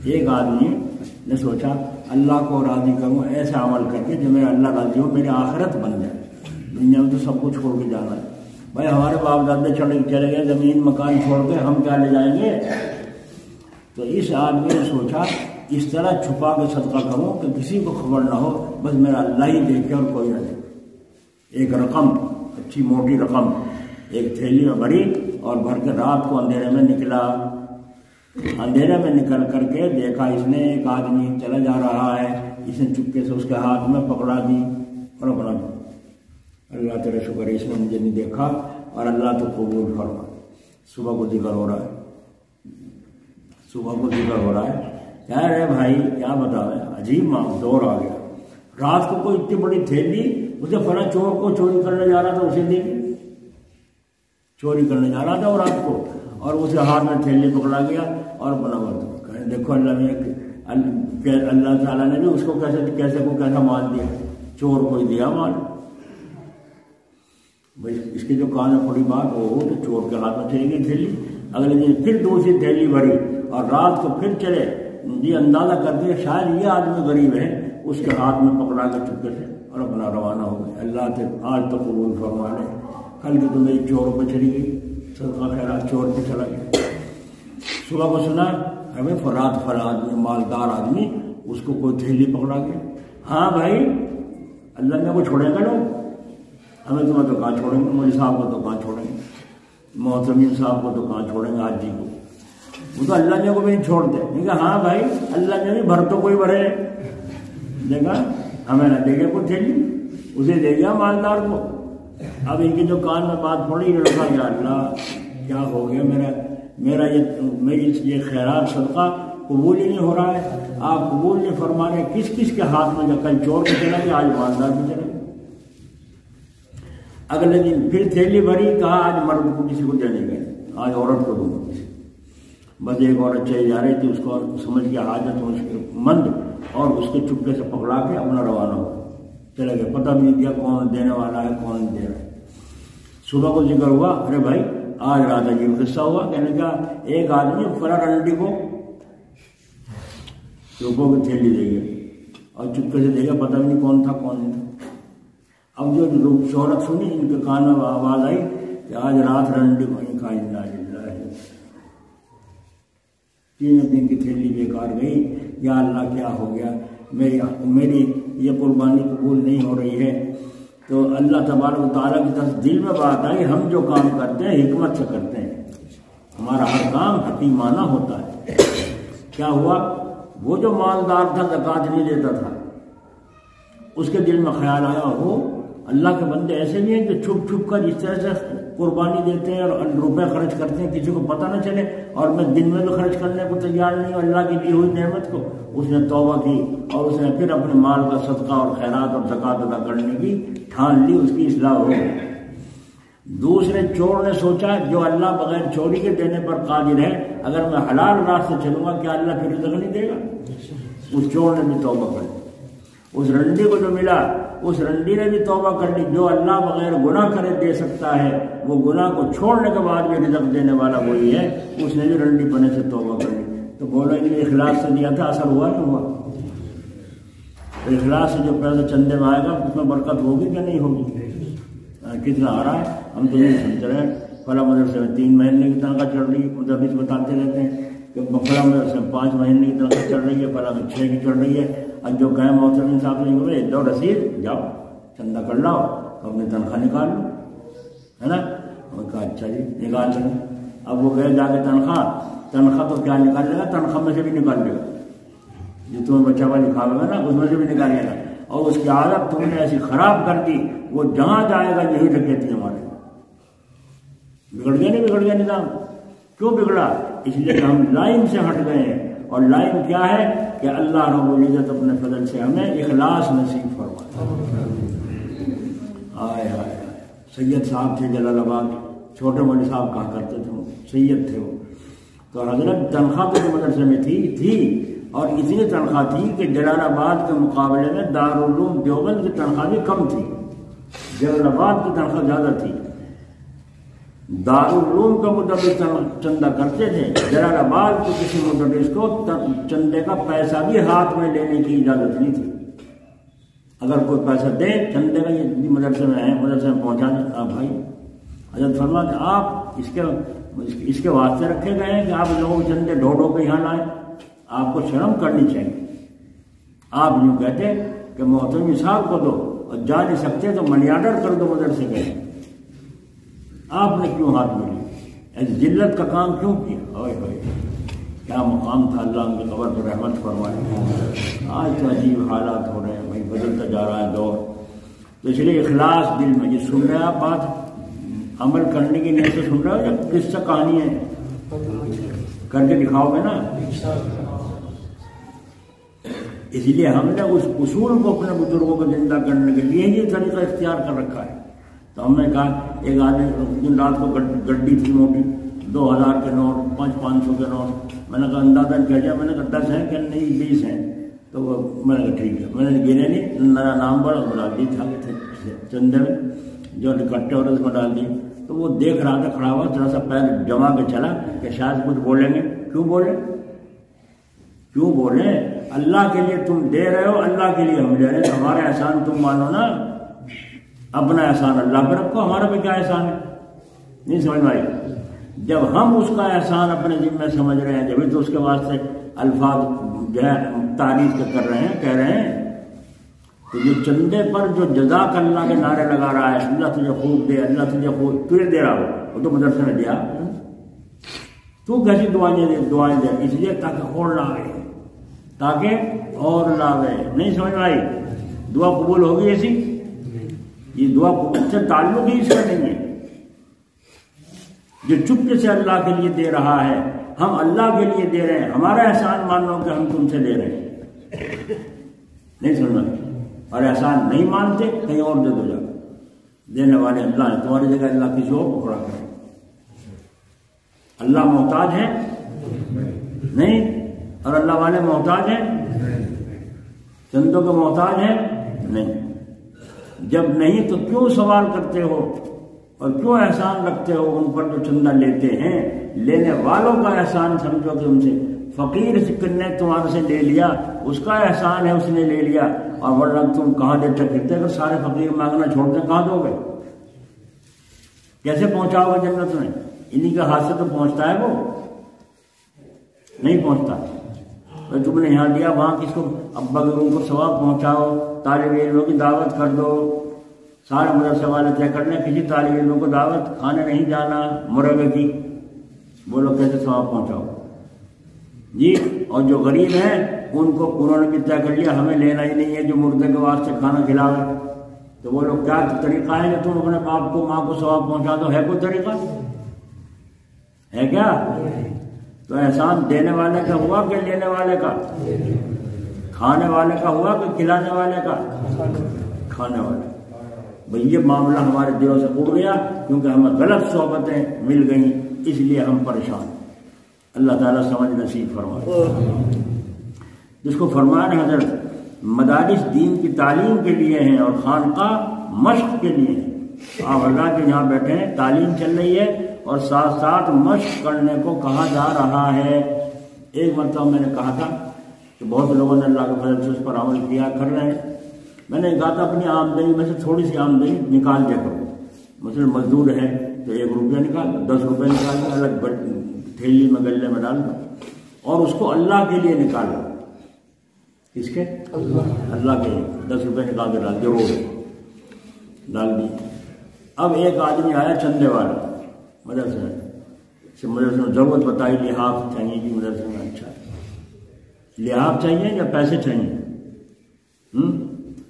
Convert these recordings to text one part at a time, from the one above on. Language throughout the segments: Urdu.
ایک آدمی نے سوچا اللہ کو راضی کروں ایسا عمل کر کے جو میرا اللہ راضی ہو، میری آخرت بن جائے، دنیا میں تو سب کچھ چھوڑ کے جانا ہے بھائی، ہمارے باپ دادے چلے گئے زمین مکان چھوڑ کے، ہم کیا لے جائیں گے؟ تو اس آدمی نے سوچا اس طرح چھپا کے صدقہ کروں کہ کسی کو خبر نہ ہو، بس میرا اللہ ہی دیکھے اور کوئی نہ دیکھے۔ ایک رقم، اچھی موٹی رقم ایک تھیلی میں بھری اور بھر کے رات کو اندھیرے میں نکلا۔ اندھیرے میں نکل کر کے دیکھا اس نے ایک آدمی چلا جا رہا ہے، اس نے چپکے سے اس کے ہاتھ میں پکڑا دی اور بنا دی، اللہ تیرا شکر ہے اس نے مجھے نہیں دیکھا اور اللہ تو قبول فرما۔ صبح کو ذکر ہو رہا ہے، صبح کو ذکر ہو رہا ہے، کہہ رہے بھائی کیا بتاؤ، عجیب دور آ گیا، رات کو کوئی اتنی بڑی تھیلی، اسے فلاں چور کو چوری کرنے جا رہا تھا، اسے دی، چوری کرنے جا رہا تھا اور رات کو، اور اسے ہاتھ میں تھیلی پکڑا گیا اور بنا ہوا۔ دیکھو اللہ تعالیٰ نے بھی اس کو کیسا مال دیا، چور کو ہی دیا مال۔ بھائی اس کی جو کان میں تھوڑی بات ہو تو چور کے ہاتھ میں چلی گئی تھیلی، اگلے دن پھر دوسری تھیلی بھری اور رات کو پھر چلے، یہ اندازہ کر دیا شاید یہ آدمی غریب ہے، اس کے ہاتھ میں پکڑا کے چپکے سے اور اپنا روانہ ہو گئے۔ اللہ سے آج تو قبول فرما لے، کل کی تو میری چور پہ چلی گئی، صدقہ خیرات چور پہ چلا گیا۔ صبح کو سنا ہمیں فلان آدمی مالدار آدمی، اس کو کوئی تھیلی پکڑا گیا۔ ہاں بھائی اللہ نے کو چھوڑے گا لوگ، ہمیں تمہیں تو کہاں چھوڑیں گے، مولوی صاحب کو تو کہاں چھوڑیں گے، محتمین صاحب کو تو کہاں چھوڑیں گے، حاجی کو، وہ تو اللہ نے کو بھی نہیں چھوڑتے۔ کہا ہاں بھائی اللہ نے بھی بھر تو کوئی بھرے، دیکھا ہمیں نہ دے گا کوئی تھیلی، اسے دے گیا مالدار کو۔ اب ان کی جو کان میں بات پڑی، رکھا یا اللہ کیا ہو گیا، میری یہ خیرات صدقہ قبول ہی نہیں ہو رہا ہے، آپ قبول نہیں فرما رہے، کس کس کے ہاتھ میں، جب کل چور کو چلا گیا آج مالدار کو چلا گیا۔ اگلے دن پھر تھیلی بھری، کہا آج مرد کو کسی کو دینے گئے، آج عورت کو دوں گا کسی۔ بس ایک عورت چلی جا رہی تھی، اس کو سمجھ کے حاجت مند اور اس کے چپکے سے پکڑا کے اپنا روانہ ہوا، چلے گئے، پتہ بھی نہیں دیا کون دینے والا ہے کون دے رہا ہے۔ صبح کو ذکر ہوا، ارے بھائی آج رات عجیب قصہ ہوا، کہنے کا ایک آدمی فلاں رنڈی کو روپوں کی تھیلی دے گیا اور چپکے سے دے گیا، پتہ بھی نہیں کون تھا کون نہیں تھا۔ اب جو لوگ شہرت سنی، ان کے کان میں آواز آئی کہ آج رات رنڈی کو نہیں کھائی، تین دن کی تھیلی بیکار گئی، یا اللہ کیا ہو گیا، میری یہ قربانی قبول نہیں ہو رہی ہے۔ تو اللہ تبارک و تعالیٰ کی طرف دل میں بات آئی، ہم جو کام کرتے ہیں حکمت سے کرتے ہیں، ہمارا ہر کام حکیمانہ ہوتا ہے۔ کیا ہوا، وہ جو مالدار تھا زکوٰۃ نہیں دیتا تھا، اس کے دل میں خیال آیا، ہو اللہ کے بندے ایسے بھی ہیں جو چھپ چھپ کر اس طرح سے قربانی دیتے ہیں اور روپے خرچ کرتے ہیں، کسی کو پتہ نہ چلے، اور میں دن میں بھی خرچ کرنے کو تیار نہیں ہوں اللہ کی دی ہوئی نعمت کو۔ اس نے توبہ کی اور اس نے پھر اپنے مال کا صدقہ اور خیرات اور زکوٰۃ ادا کرنے کی ٹھان لی، اس کی اصلاح ہو گئی۔ دوسرے چور نے سوچا جو اللہ بغیر چوری کے دینے پر قادر ہے، اگر میں حلال راستے چلوں گا کیا اللہ پھر رزق نہیں دے گا؟ اس چور نے بھی توبہ کر لی۔ اس رنڈی کو جو ملا، اس رنڈی نے بھی توبہ کر لی، جو اللہ بغیر گناہ کرے دے سکتا ہے، وہ گناہ کو چھوڑنے کے بعد بھی رزق دینے والا وہی ہے، اس نے بھی رنڈی پنے سے توبہ کر لی۔ تو بولو ان نے اخلاص سے دیا تھا، اثر ہوا نہیں ہوا؟ تو اخلاص سے جو پیسہ چندے میں آئے گا اس میں برکت ہوگی کہ نہیں ہوگی؟ کتنا آ رہا ہے، ہم تو یہ سمجھ رہے ہیں فلاں مدرسے میں 3 مہینے کی تنخواہ چڑھ رہی ہے، مدرس بتاتے رہتے ہیں کہ فلاں مدرسے میں 5 مہینے کی تنخواہ چڑھ رہی ہے، فلاں میں 6 کی چڑھ رہی ہے۔ اب جو گئے محترم صاحب سے بولے دو رسید جاؤ چندہ کر لاؤ، اپنی تنخواہ نکال لو، ہے نا؟ انہوں نے کہا اچھا جی نکال لیں گے۔ اب وہ گئے جا کے تنخواہ تو کیا نکال لے گا، تنخواہ میں سے بھی نکال لے گا، جو تمہیں بچہ ہوا لکھاوے گا نا اس میں سے بھی نکال لے گا، اور اس کی عادت تم نے ایسی خراب کر دی، وہ جہاں جائے گا یہی ڈکیتی ہمارے۔ بگڑ گیا نہیں بگڑ گیا نظام؟ کیوں بگڑا؟ اس لیے کہ ہم لائن سے ہٹ گئے ہیں، اور لائن کیا ہے کہ اللہ رب العزت اپنے فضل سے ہمیں اخلاص نصیب فرمائے۔ آئے آئے سید صاحب تھے جلال آباد، چھوٹے مولوی صاحب کہا کرتے تھے، سید تھے وہ، تو حضرت تنخواہ تو مدرسے میں تھی اور اتنی تنخواہ تھی کہ جلال آباد کے مقابلے میں دارالعلوم دیوبند کی تنخواہ بھی کم تھی، جلال آباد کی تنخواہ زیادہ تھی۔ دارالعلوم کا مدرس چندہ کرتے تھے، جلال آباد کے کسی مدرس کو چندے کا پیسہ بھی ہاتھ میں لینے کی اجازت نہیں تھی۔ اگر کوئی پیسہ دے چندے کا، یہ مدرسے میں ہے، مدرسے میں پہنچا دیں، آپ بھائی حضرت فرما کہ آپ اس کے واسطے رکھے گئے ہیں کہ آپ لوگوں کو چندے ڈھو ڈھو کے یہاں لائیں، آپ کو شرم کرنی چاہیے۔ آپ یوں کہتے کہ محترم صاحب کو دو، اور جا نہیں سکتے تو منی آرڈر کر دو مدرسے کے۔ آپ نے کیوں ہاتھ میں لی؟ ایسی ذلت کا کام کیوں کیا؟ ہوئے ہوئے کیا مقام تھا، اللہ ان کی قبر پر رحمت فرمائے۔ آج تو عجیب حالات ہو رہے ہیں بھائی، بدلتا جا رہا ہے دور، تو اس لیے اخلاص دل میں، یہ سن رہے ہیں آپ بات عمل کرنے کی نیت سے سن رہے ہو، یا قصہ کہانی ہے کر کے دکھاؤ گے نا؟ اس لیے ہم نے اس اصول کو اپنے بزرگوں کو زندہ کرنے کے لیے یہ طریقہ اختیار کر رکھا ہے۔ تو ہم نے کہا ایک آدمی دن رات کو گڈی تھی موٹی، 2000 کے نوٹ، 500 کے نوٹ، میں نے کہا اندازہ کیا جائے، میں نے کہا 10 ہیں کہ نہیں 20 ہیں، تو میں نے کہا ٹھیک ہے، میں نے گنے نہیں، میرا نام بڑا ڈال دی تھا چندے میں جو اکٹھے ہو رہے اس میں ڈال دی۔ تو وہ دیکھ رہا تھا کھڑا ہوا، تھوڑا سا پیر جما کے چلا کہ شاید کچھ بولیں گے۔ کیوں بولے؟ اللہ کے لیے تم دے رہے ہو، اللہ کے لیے ہم دے رہے ہیں، ہمارا احسان تم مانو نا، اپنا احسان اللہ پہ رکھو، ہمارا پہ کیا احسان ہے؟ نہیں سمجھ میں آئی؟ جب ہم اس کا احسان اپنے ذمہ سمجھ رہے ہیں، جبھی تو اس کے واسطے الفاظ جو ہے تعریف کر رہے ہیں، کہہ رہے ہیں۔ تو یہ چندے پر جو جزاک اللہ کے نعرے لگا رہا ہے، اللہ تجھے خوب دے، اللہ تجھے خوب، تجھے دے رہا ہو، وہ تو مدرسے میں دیا، تو کیسی دعائیں دے، اس لیے تاکہ اور لاوے، تاکہ اور لاوے۔ نہیں سمجھ میں آئی؟ دعا قبول ہوگی ایسی؟ یہ دعا قبول سے تعلق ہی اس کا نہیں ہے۔ جو چپکے سے اللہ کے لیے دے رہا ہے، ہم اللہ کے لیے دے رہے ہیں، ہمارا احسان مان لو کہ ہم تم سے لے رہے ہیں۔ نہیں سمجھنا؟ اور احسان نہیں مانتے کہیں اور دے دو جا، دینے والے اللہ ہے، تمہاری جگہ اللہ کسی اور کو کھڑا کرے۔ اللہ محتاج ہے نہیں، اور اللہ والے محتاج ہیں، چندوں کے محتاج ہیں نہیں۔ جب نہیں تو کیوں سوال کرتے ہو اور کیوں احسان رکھتے ہو ان پر جو چندہ لیتے ہیں؟ لینے والوں کا احسان سمجھو کہ ان سے، فقیر نے تمہارے سے لے لیا، اس کا احسان ہے، اس نے لے لیا، اور ورنہ تم کہاں دیتے پھرتے؟ اگر سارے فقیر مانگنا چھوڑتے کہاں دو گے؟ کیسے پہنچاؤ گے جنت میں؟ انہی کے ہاتھ سے تو پہنچتا ہے، وہ نہیں پہنچتا۔ تم نے یہاں دیا، وہاں کس کو ابا کے روم کو ثواب پہنچاؤ، طالب علموں کی دعوت کر دو، سارے مدرسے والے طے کر لیں کسی طالب علموں کو دعوت کھانے نہیں جانا مرغے کی، بولو کیسے ثواب پہنچاؤ جی؟ اور جو غریب ہیں ان کو انہوں نے بھی طے کر لیا ہمیں لینا ہی نہیں ہے، جو مردے کے واسطے کھانا کھلاوے، تو وہ لوگ کیا طریقہ ہے کہ تم اپنے باپ کو ماں کو ثواب پہنچا دو؟ ہے کوئی طریقہ؟ ہے کیا؟ تو احسان دینے والے کا ہوا کہ لینے والے کا؟ کھانے والے کا ہوا کہ کھلانے والے کا؟ کھانے والے۔ بھئی یہ معاملہ ہمارے دلوں سے اڑ گیا کیونکہ ہمیں غلط صحبتیں مل گئیں، اس لیے ہم پریشان۔ اللہ تعالیٰ سمجھ نصیب فرمائے۔ جس کو فرمان حضرت مدارس دین کی تعلیم کے لیے ہیں اور خانقاہ مشق کے لیے ہیں۔ آپ اللہ کے یہاں بیٹھے ہیں، تعلیم چل رہی ہے اور ساتھ ساتھ مشق کرنے کو کہا جا رہا ہے۔ ایک مرتبہ میں نے کہا تھا کہ بہت لوگوں نے اللہ کے فضل سے اس پر عمل کیا کر رہے ہیں۔ میں نے کہا تھا اپنی آمدنی میں سے تھوڑی سی آمدنی نکال دیا کرو، مثلا مزدور ہے تو 1 روپیہ نکال، 10 روپے نکال دو، الگ تھیلی میں گلے میں ڈال دو، اور اس کو اللہ کے لیے نکالو۔ کس کے؟ اللہ کے لیے 10 روپے نکال کے ڈال دو، ڈال دی۔ اب ایک آدمی آیا چندے والا مدرسے میں، ضرورت بتائی لحاف چاہیے جی مدرسے میں۔ اچھا لحاف چاہیے یا پیسے چاہیے؟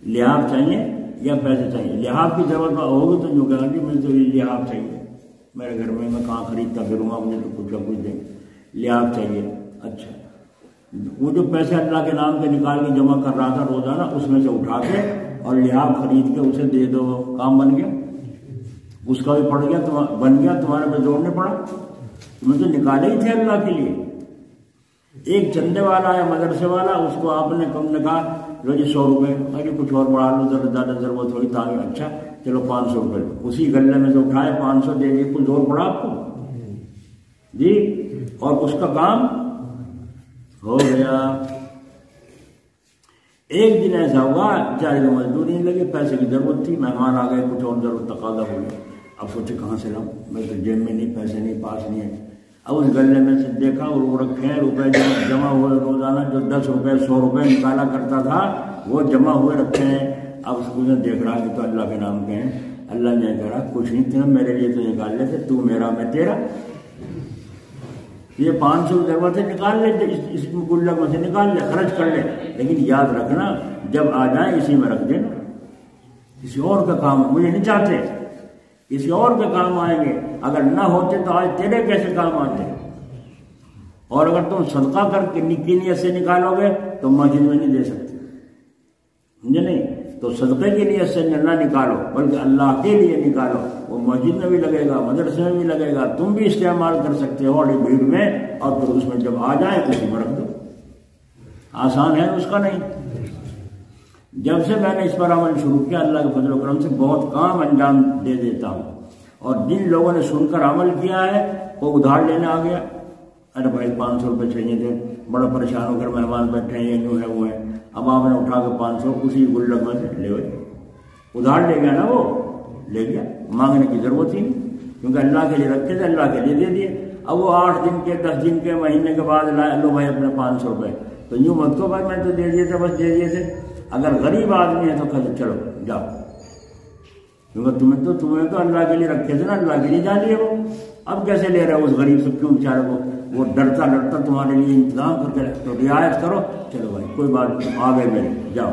لحاف چاہیے یا پیسے چاہیے؟ لحاف کی ضرورت ہوگی تو جو کہا کہ مجھے تو لحاف چاہیے، میرے گھر میں کہاں خریدتا پھروں گا، مجھے تو کچھ نہ کچھ دیں، لحاف چاہیے۔ اچھا وہ جو پیسے اللہ کے نام کے نکال کے جمع کر رہا تھا روزانہ، اس میں سے اٹھا کے اور لحاف خرید کے اسے دے دو، کام بن گیا، اس کا بھی پڑ گیا، بن گیا، تمہارے پہ زور نہیں پڑا، تمہیں تو نکالے ہی تھے اللہ کے لیے۔ ایک چندے والا ہے مدرسے والا، اس کو آپ نے کم نے کہا لو جی 100 روپے، ارے کچھ اور بڑھا لو، زیادہ ضرورت ہوئی تو اچھا چلو 500 روپے، اسی غلے میں سے اٹھائے 500 دے دیے، کچھ اور پڑا آپ کو جی، اور اس کا کام ہو گیا۔ ایک دن ایسا ہوا بیچارے کو مزدوری نہیں لگی، پیسے کی ضرورت تھی، مہمان آ گئے، کچھ اور ضرورت تقاضا ہو گیا، اب سوچے کہاں سے لاؤں، میں تو جیب میں نہیں، پیسے نہیں، پاس نہیں ہے۔ اب اس غلے میں سے دیکھا اور وہ رکھے ہیں روپے جمع ہوئے، روزانہ جو 10 روپے 100 روپے نکالا کرتا تھا وہ جمع ہوئے رکھے ہیں۔ اب اس کو دیکھ رہا کہ تو اللہ کے نام کے ہیں، اللہ نے کہا کچھ نہیں تھا میرے لیے تو نکال لیتے، تو میرا میں تیرا، یہ 500 ضرورت ہے نکال لے، اس گلک میں سے نکال لے، خرچ کر لے، لیکن یاد رکھنا جب آ جائیں اسی میں رکھ دینا، کسی اور کا کام مجھے نہیں چاہتے، کسی اور کے کام آئیں گے، اگر نہ ہوتے تو آج تیرے کیسے کام آتے، اور اگر تم صدقہ کر کے کی نیت سے نکالو گے تو مسجد میں نہیں دے سکتے، سمجھے نہیں، تو صدقے کی نیت سے نہ نکالو بلکہ اللہ کے لیے نکالو، وہ مسجد میں بھی لگے گا، مدرسے میں بھی لگے گا، تم بھی استعمال کر سکتے ہو بڑی بھیڑ میں، اور پھر اس میں جب آ جائے تو اسی میں رکھ دو، آسان ہے اس کا نہیں۔ جب سے میں نے اس پر عمل شروع کیا اللہ کے فضل و کرم سے بہت کام انجام دے دیتا ہوں، اور جن لوگوں نے سن کر عمل کیا ہے وہ ادھار لینے آ گیا، ارے بھائی 500 روپے چاہیے تھے، بڑا پریشان ہو کر مہمان بیٹھے ہیں، یہ یوں ہے وہ ہے، اب آپ نے اٹھا کے 500 اسی گلک میں سے لے ہوئے، ادھار لے گیا نا، وہ لے گیا، مانگنے کی ضرورت ہی نہیں، کیونکہ اللہ کے لیے رکھے تھے، اللہ کے لیے دے دیے۔ اب وہ 8 دن کے 10 دن کے مہینے کے بعد لائے، لو بھائی اپنے 500 روپے، تو یوں مت کو بھائی میں تو دے دیے تھے، بس دے دیے تھے، اگر غریب آدمی ہے تو کہتے چلو جاؤ، کیونکہ تمہیں تو اللہ کے لیے رکھے تھے نا، اللہ کے لیے جا لیے وہ، اب کیسے لے رہے ہو اس غریب سے، کیوں بیچارے کو وہ ڈرتا تمہارے لیے انتظام کر کے تو رعایت کرو، چلو بھائی کوئی بات نہیں، آ گئے میرے، جاؤ،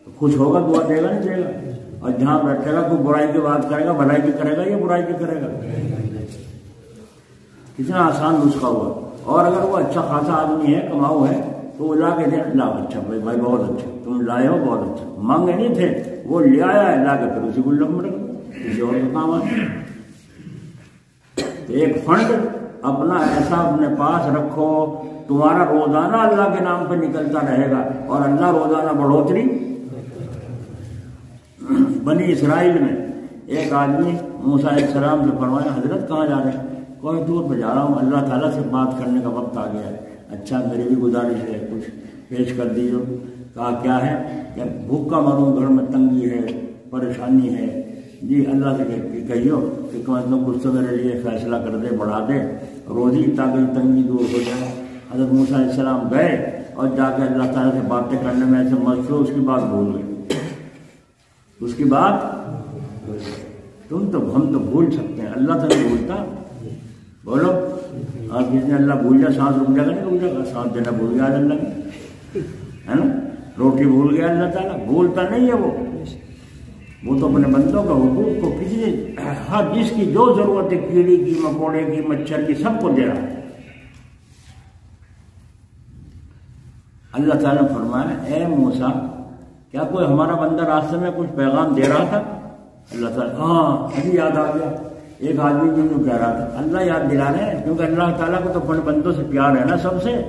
تو خوش ہوگا، دعا دے گا نہیں دے گا، اور جہاں بیٹھے گا کوئی برائی کی بات کرے گا، بھلائی کی کرے گا یا برائی کی کرے گا، کتنا آسان نسخہ ہوا۔ اور اگر وہ اچھا خاصا آدمی ہے، کماؤ ہے، تو وہ لا کے دے، لا اچھا بھائی بہت اچھا، تم لائے ہو بہت اچھا، مانگے نہیں تھے، وہ لے آیا ہے، لا کے پھر اسی گلک میں رکھ دو، کسی اور کا کام آتا۔ تو ایک فنڈ اپنا ایسا اپنے پاس رکھو، تمہارا روزانہ اللہ کے نام پہ نکلتا رہے گا، اور اللہ روزانہ بڑھوتری۔ بنی اسرائیل میں ایک آدمی موسیٰ علیہ السلام سے فرمایا حضرت کہاں جا رہے ہیں؟ کوئی دور پہ جا رہا ہوں، اللہ تعالیٰ سے بات کرنے کا وقت آ گیا ہے، اچھا میری بھی گزارش ہے کچھ پیش کر دیجیے۔ کہا کیا ہے؟ کہ بھوکا مروں، گھر میں تنگی ہے، پریشانی ہے، جی اللہ سے کہیو کہ مطلب کچھ تو میرے لیے فیصلہ کر دے، بڑھا دے روزی تاکہ تنگی دور ہو جائے۔ حضرت موسیٰ علیہ السلام گئے اور جا کے اللہ تعالیٰ سے باتیں کرنے میں ایسے مشغول، اس کی بات بھول گئے، اس کی بات ہم تو بھول سکتے ہیں، اللہ تو نہیں بھولتا، بولو اور کسی نے اللہ بھول جائے، سانس رک جائے گا، نہیں رک جائے گا، سانس دینا بھول گیا اللہ ہے نا، روٹی بھول گیا اللہ تعالیٰ، بھولتا نہیں ہے وہ تو اپنے بندوں کا حقوق کو کسی نے ہر جس کی جو ضرورت ہے، کیڑی کی، مکوڑے کی، مچھر کی، سب کو دے رہا ہے۔ اللہ تعالیٰ نے فرمایا اے موسیٰ کیا کوئی ہمارا بندہ راستے میں کچھ پیغام دے رہا تھا؟ اللہ تعالیٰ ہاں ابھی یاد آ گیا، ایک آدمی جو کہہ رہا تھا، اللہ یاد دلا رہے ہیں، کیونکہ اللہ تعالیٰ کو تو اپنے بندوں سے پیار ہے نا سب سے،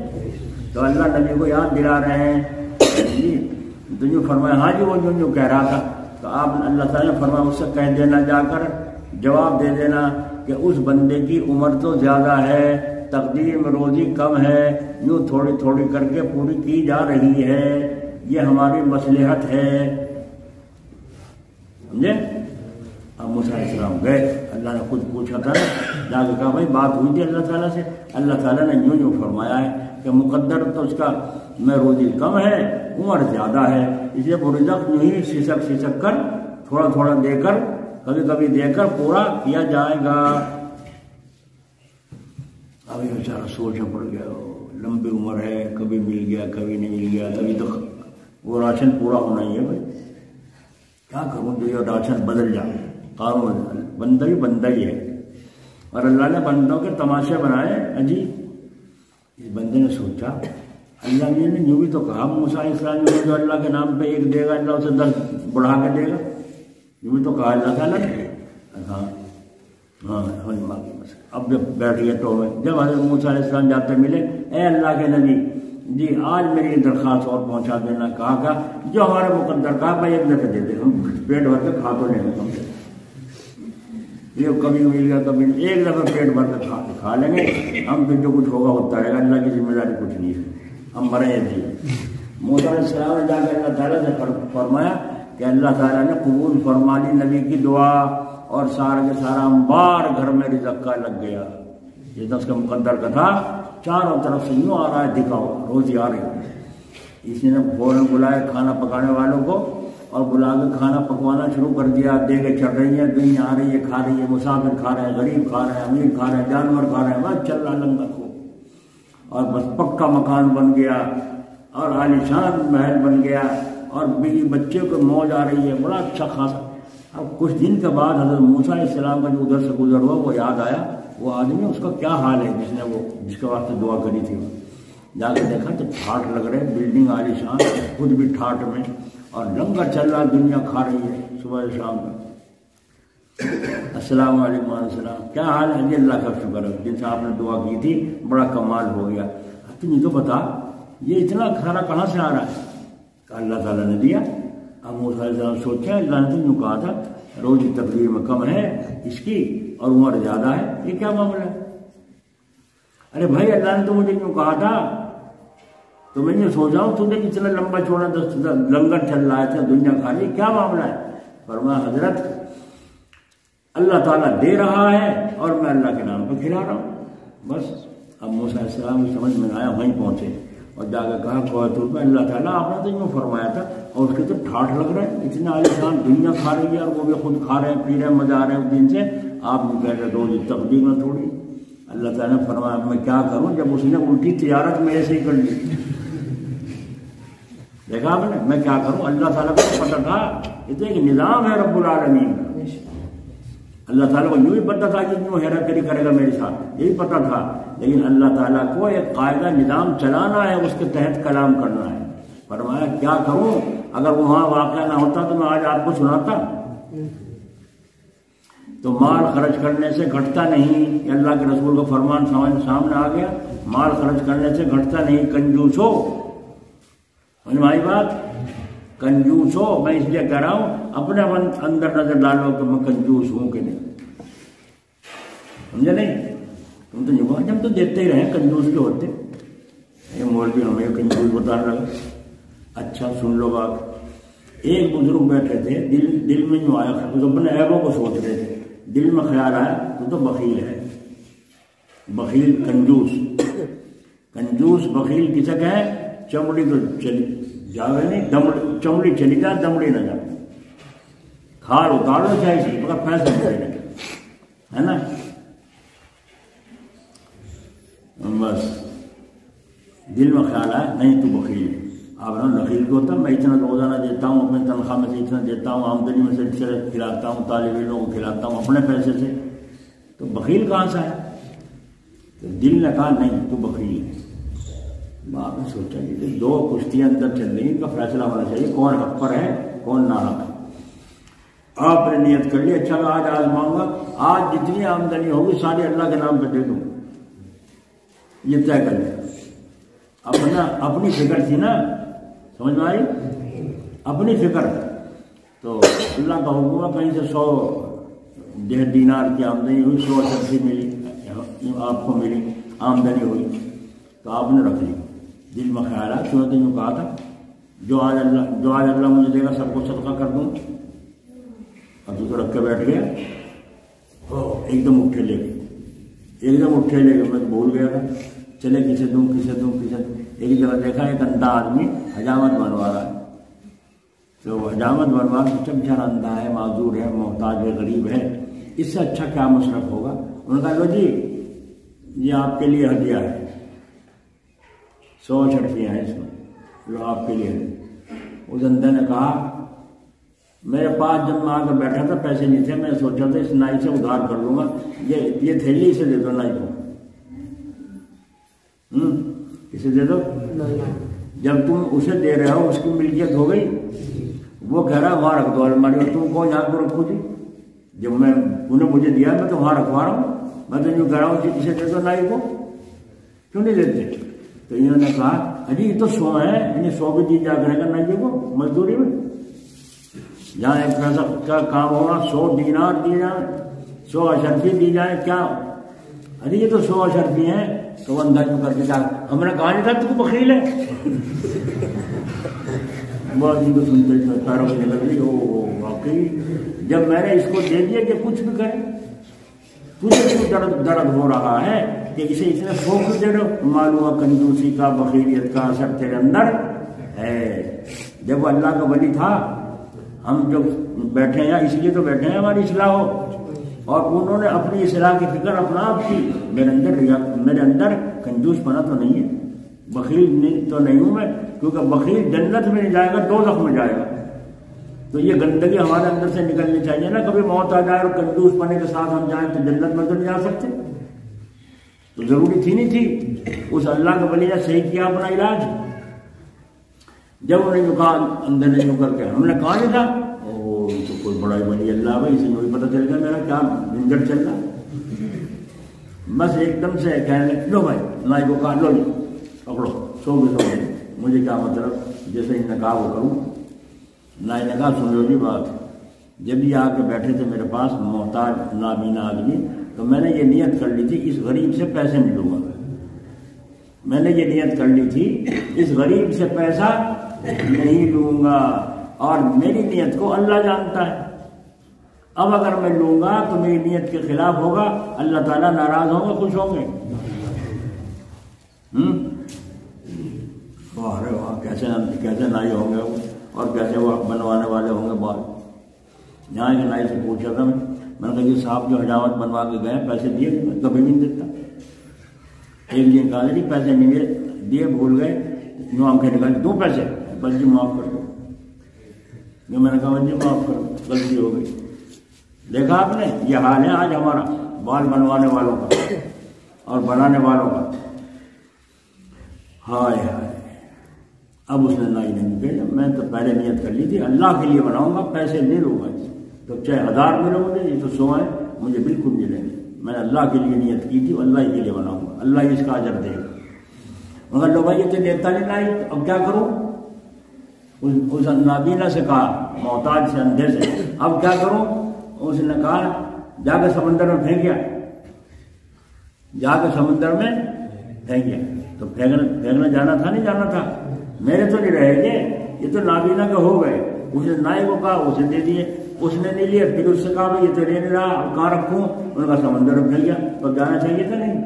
تو اللہ نبی کو یاد دلا رہے ہیں جی، تو جو فرمایا ہاں جی وہ جو کہہ رہا تھا، تو آپ اللہ تعالیٰ نے فرمایا اس سے کہہ دینا، جا کر جواب دے دینا کہ اس بندے کی عمر تو زیادہ ہے، تقدیر میں روزی کم ہے، یوں تھوڑی تھوڑی کر کے پوری کی جا رہی ہے، یہ ہماری مصلحت ہے، سمجھے؟ اب موسیٰ علیہ السلام گئے، اللہ نے خود پوچھا تھا، جا کے کہا بھائی بات ہوئی تھی اللہ تعالیٰ سے، اللہ تعالیٰ نے یوں فرمایا ہے کہ مقدر تو اس کا میں روزی کم ہے، عمر زیادہ ہے، اس لیے رزق یوں ہی سسک کر تھوڑا تھوڑا دے کر کبھی کبھی دے کر پورا کیا جائے گا۔ ابھی بیچارہ سوچ میں پڑ گیا، لمبی عمر ہے، کبھی مل گیا کبھی نہیں مل گیا، کبھی تو وہ راشن پورا ہونا ہی ہے، بھائی کیا کروں تو یہ راشن بدل جائے، قانون بندہ ہی ہے، اور اللہ نے بندوں کے تماشے بنائے عجیب۔ اس بندے نے سوچا اللہ نے یوں بھی تو کہا موسیٰ علیہ السلام نے جو اللہ کے نام پہ 1 دے گا اللہ اسے 10 بڑھا کے دے گا، یوں بھی تو کہا اللہ تعالیٰ نے، ہاں اب جب بیٹھ گئے تو میں جب حضرت موسیٰ علیہ السلام جاتے ملے، اے اللہ کے نبی جی آج میری درخواست اور پہنچا دینا. کہا جو ہمارے مقدر کا بھائی ایک دفعہ دے دے, ہم پیٹ بھر کے کھا تو لیں گے تم سے. یہ کبھی مل گیا کبھی ایک دفعہ پیٹ بھر کے کھا لیں گے ہم, پھر جو کچھ ہوگا ہوتا رہے گا, اللہ کی ذمہ داری کچھ نہیں ہے, ہم مرے تھے. موسیٰ علیہ السلام نے جا کر اللہ تعالیٰ سے فرمایا کہ اللہ تعالیٰ نے قبول فرما لی نبی کی دعا, اور سارا کے سارا انبار گھر میں رزق کا لگ گیا. یہ دس کا مقدر کا تھا, چاروں طرف سے یوں آ رہا ہے, دکھاؤ روزی آ رہی. اس نے فوراً بلایا کھانا پکانے والوں کو, اور بلا کے کھانا پکوانا شروع کر دیا. دیگیں چڑھ رہی ہیں, دنیا آ رہی ہے, کھا رہی ہے, مسافر کھا رہے ہیں, غریب کھا رہے ہیں, امیر کھا رہے ہیں, جانور کھا رہے ہیں, بس چل رہا لنگر کو. اور بس پکا مکان بن گیا, اور عالیشان محل بن گیا, اور بیوی بچے کو موج آ رہی ہے, بڑا اچھا خاصا. اب کچھ دن کے بعد حضرت موسیٰ علیہ السلام کا جو ادھر سے گزر ہوا وہ یاد آیا, وہ آدمی اس کا کیا حال ہے جس کے واسطے دعا کری تھی. جا کے دیکھا تو ٹھاٹ لگ رہے, بلڈنگ عالیشان, خود بھی ٹھاٹ میں, اور لنگر چل رہا, دنیا کھا رہی ہے صبح سے شام تک. السلام علیکم وعلیکم السلام, کیا حال ہے جی؟ اللہ کا شکر ہے, جن سے آپ نے دعا کی تھی بڑا کمال ہو گیا. تم یہ تو بتا یہ اتنا کھانا کہاں سے آ رہا ہے؟ کہ اللہ تعالیٰ نے دیا. اب موسیٰ علیہ السلام سوچا, اللہ نے تو کہا تھا روزی تقریر میں کم ہے اس کی اور عمر زیادہ ہے, یہ کیا معاملہ ہے؟ ارے بھائی اللہ نے تو مجھے کیوں کہا تھا, تو میں یہ سوچا ہوں تجھے اتنا لمبا چوڑا لنگر چل رہا ہے, دنیا کھا رہی, کیا معاملہ ہے؟ فرمایا حضرت اللہ تعالیٰ دے رہا ہے اور میں اللہ کے نام پہ کھلا رہا ہوں, بس. اب موسیٰ علیہ السلام کو سمجھ میں آیا, وہیں پہنچے اور جا کے کہا کوہ میں اللہ تعالیٰ آپ نے تو یوں فرمایا تھا, اور اس کے تو ٹھاٹ لگ رہا ہے, اتنا عالیشان دنیا کھا رہی ہے اور وہ بھی خود کھا رہے ہیں, پی رہے ہیں, مزہ آ رہے ہیں اس دن سے, آپ نے کہہ رہے روز تقدیر میں تھوڑی. اللہ تعالیٰ نے فرمایا میں کیا کروں, جب اس نے الٹی تجارت میرے سے ہی کر لی. دیکھا آپ نے, میں کیا کروں, اللہ تعالیٰ کو پتہ تھا یہ تو ایک نظام ہے رب العالمین کا. اللہ تعالیٰ کو یوں ہی پتہ تھا کہ یوں ہیرا پھیری کرے گا میرے ساتھ, یہی پتہ تھا, لیکن اللہ تعالیٰ کو ایک قاعدہ نظام چلانا ہے, اس کے تحت کلام کرنا ہے. فرمایا کیا کروں, اگر وہاں واقعہ نہ ہوتا تو میں آج آپ کو سناتا. تو مال خرچ کرنے سے گھٹتا نہیں, اللہ کے رسول کا فرمان سامنے آ گیا, مال خرچ کرنے سے گھٹتا نہیں. کنجوس ہو, ہماری بات, کنجوس ہو. میں اس لیے کہہ رہا ہوں اپنے اندر نظر ڈالو کہ میں کنجوس ہوں کہ نہیں, سمجھے نہیں؟ تم تو نہیں, جب تو دیتے ہی رہے, کنجوس کے ہوتے. یہ مولوی ہمیں کنجوس بتانے لگا. اچھا سن لو بات. ایک بزرگ بیٹھے تھے, دل میں جو آیا, اپنے عیبوں کو سوچ رہے تھے, دل میں خیال آیا تو بخیل ہے. بخیل کنجوس, کنجوس بخیل کسے کہے؟ چمڑی تو چلی جاوے نہیں, چمڑی چلی جائے دمڑی نہ جائے, کھال اتارو چاہیے مگر پیسے نہیں لگے, ہے نا. بس دل میں خیال آیا نہیں تو بخیل ہے. آپ نے بخیل کو ہوتا, میں اتنا روزانہ دیتا ہوں, اپنے تنخواہ میں سے اتنا دیتا ہوں, آمدنی میں سے کھلاتا ہوں, طالب علموں کو کھلاتا ہوں اپنے پیسے سے, تو بخیل کہاں سے ہے؟ تو دل نے کہا نہیں تو بخیل ہے. آپ نے سوچا کہ دو کشتیاں اندر چل رہی, ان کا فیصلہ ہونا چاہیے کون حق پر ہے کون نہ حق. آپ نے نیت کر لی, اچھا آج آزماؤں گا, آج جتنی آمدنی ہوگی ساری اللہ کے نام پہ دے دوں, یہ طے کر لیا. اپنی فکر تھی نا, سمجھ میں آئی, اپنی فکر. تو اللہ کا حکم ہے, کہیں سے 100 دینار کی آمدنی ہوئی, 100 سبزی ملی, آپ کو ملی آمدنی ہوئی, تو آپ نے رکھ لی. دل میں خیال آیا, سنت نے یوں کہا تھا جو آج اللہ مجھے دے گا سب کو صدقہ کر دوں. اب تو رکھ کے بیٹھ گیا, ایک دم اٹھے لے گئے, میں بھول گیا تھا, چلے کسے دوں. ایک جگہ دیکھا ایک اندھا آدمی حجامت بنوا رہا ہے, تو حجامت بنوا کے بیچارہ اندھا ہے, معذور ہے, محتاج ہے, غریب ہے, اس سے اچھا کیا مصرف ہوگا. انہوں نے کہا لو جی یہ آپ کے لیے ہدیہ ہے, 100 چھٹکیاں ہیں اس میں, لو آپ کے لیے. اس اندھے نے کہا میرے پاس جب میں آ کر بیٹھا تھا پیسے نہیں تھے, میں نے سوچا تھا اس نائی سے ادھار کر لوں گا, یہ تھیلی اسے دے دو نائی کو, اسے دے دو. جب تم اسے دے رہے ہو اس کی ملکیت ہو گئی, وہ کہہ رہا وہاں رکھ دو الماری, اور تم کو یہاں کو رکھو جی, جب میں انہیں مجھے دیا میں تو وہاں رکھوا رہا ہوں, میں تو یوں کہہ رہا ہوں کہ اسے دے دو نائی کو, کیوں نہیں دیتے. تو انہوں نے کہا ابھی یہ تو 100 ہے، انہیں 100 بھی دی جا کرے کرنا جی کو مزدوری میں، جہاں ایک پیسہ کا کام ہوگا 100 دینار دی جائیں، 100 اشرفی دی جائیں، کیا ارے یہ تو 100 اشرفی ہیں، تو وہ انداز کر کے کہا ہم نے کہا نہیں تھا تو بخیل ہے، بہت ان کو سنتے پیروں میں لگ رہی ہو واقعی جب میں نے اس کو دے دیا کہ کچھ بھی کرے، تجھے کیوں درد ہو رہا ہے کہ اسے اتنے فوق دے رہے، معلوم کنجوسی کا بخیلیت کا اثر تیرے اندر ہے۔ جب وہ اللہ کا ولی تھا، ہم جو بیٹھے ہیں اس لیے تو بیٹھے ہیں ہماری اصلاح ہو، اور انہوں نے اپنی اصلاح کی فکر اپنا آپ کی، میرے اندر کنجوس پنا تو نہیں ہے، بخیل تو نہیں ہوں میں، کیونکہ بخیل جنت میں نہیں جائے گا، دوزخ میں جائے گا۔ تو یہ گندگی ہمارے اندر سے نکلنی چاہیے نا، کبھی موت آ جائے اور کنجوس پنے کے ساتھ ہم جائیں تو جنت میں تو نہیں جا سکتے، تو ضروری تھی نہیں تھی، اس اللہ کے ولی نے صحیح کیا اپنا علاج، جب انہیں جو کہا اندر نہیں کر کے ہم نے کہا نہیں تھا تو کوئی بڑا ولی اللہ بھائی، اسے مجھے پتہ چل گیا میرا کیا جھنجٹ چل رہا، بس ایک دم سے کہنے لگے لو بھائی نائی کو کہا لو جی پکڑو سو مجھے کیا مطلب جیسے ان نے کہا وہ کروں، نائی نے کہا سن لو جی بات، جب یہ آ کے بیٹھے تھے میرے پاس محتاج نابینا آدمی، تو میں نے یہ نیت کر لی تھی اس غریب سے پیسے نہیں لوں گا، میں نے یہ نیت کر لی تھی اس غریب سے پیسہ نہیں لوں گا، اور میری نیت کو اللہ جانتا ہے، اب اگر میں لوں گا تو میری نیت کے خلاف ہوگا، اللہ تعالیٰ ناراض ہوں گے خوش ہوں گے، ارے واہ کیسے نائی ہوں گے اور کیسے وہ بنوانے والے ہوں گے بال۔ یہاں کے نائی سے پوچھا تھا میں نے کہا یہ صاحب جو حجامت بنوا کے گئے پیسے دیے، میں کبھی نہیں دیتا، ایک دن کہا جی پیسے نہیں دیے بھول گئے، یوں آنکھیں نکالی دو پیسے، بس جی معاف کر دو، میں نے کہا جی معاف کر دو غلطی ہو گئی۔ دیکھا آپ نے یہ حال ہے آج ہمارا بال بنوانے والوں کا اور بنانے والوں کا، ہائے ہائے۔ اب اس نے نائی نہیں کہا میں تو پہلے نیت کر لی تھی اللہ کے لیے بناؤں گا، پیسے نہیں لوں گا، تو چاہے 1000 ملے مجھے، یہ تو 100 ہے مجھے بالکل ملیں گے، میں نے اللہ کے لیے نیت کی تھی، اللہ کے لیے بناؤں گا، اللہ اس کا اجر دے گا۔ مگر لو بھائی یہ تو دیتا نہیں نائی، اب کیا کروں؟ اس نابینا سے کہا، محتاج سے اندھے سے، اب کیا کروں؟ اس نے کہا جا کے سمندر میں پھینک گیا، جا کے سمندر میں پھینک گیا، تو پھینکنا جانا تھا نہیں جانا تھا، میرے تو نہیں رہے گے، یہ تو نابینا کے ہو گئے، اس نے نائی کو کہا اسے دے دیے، اس نے نہیں لیا، پھر اس سے کہا یہ تو لے نہیں رہا، اب کہاں رکھوں؟ انہوں نے کہا سمندر میں پھینک گیا، تو جانا چاہیے تھا نہیں،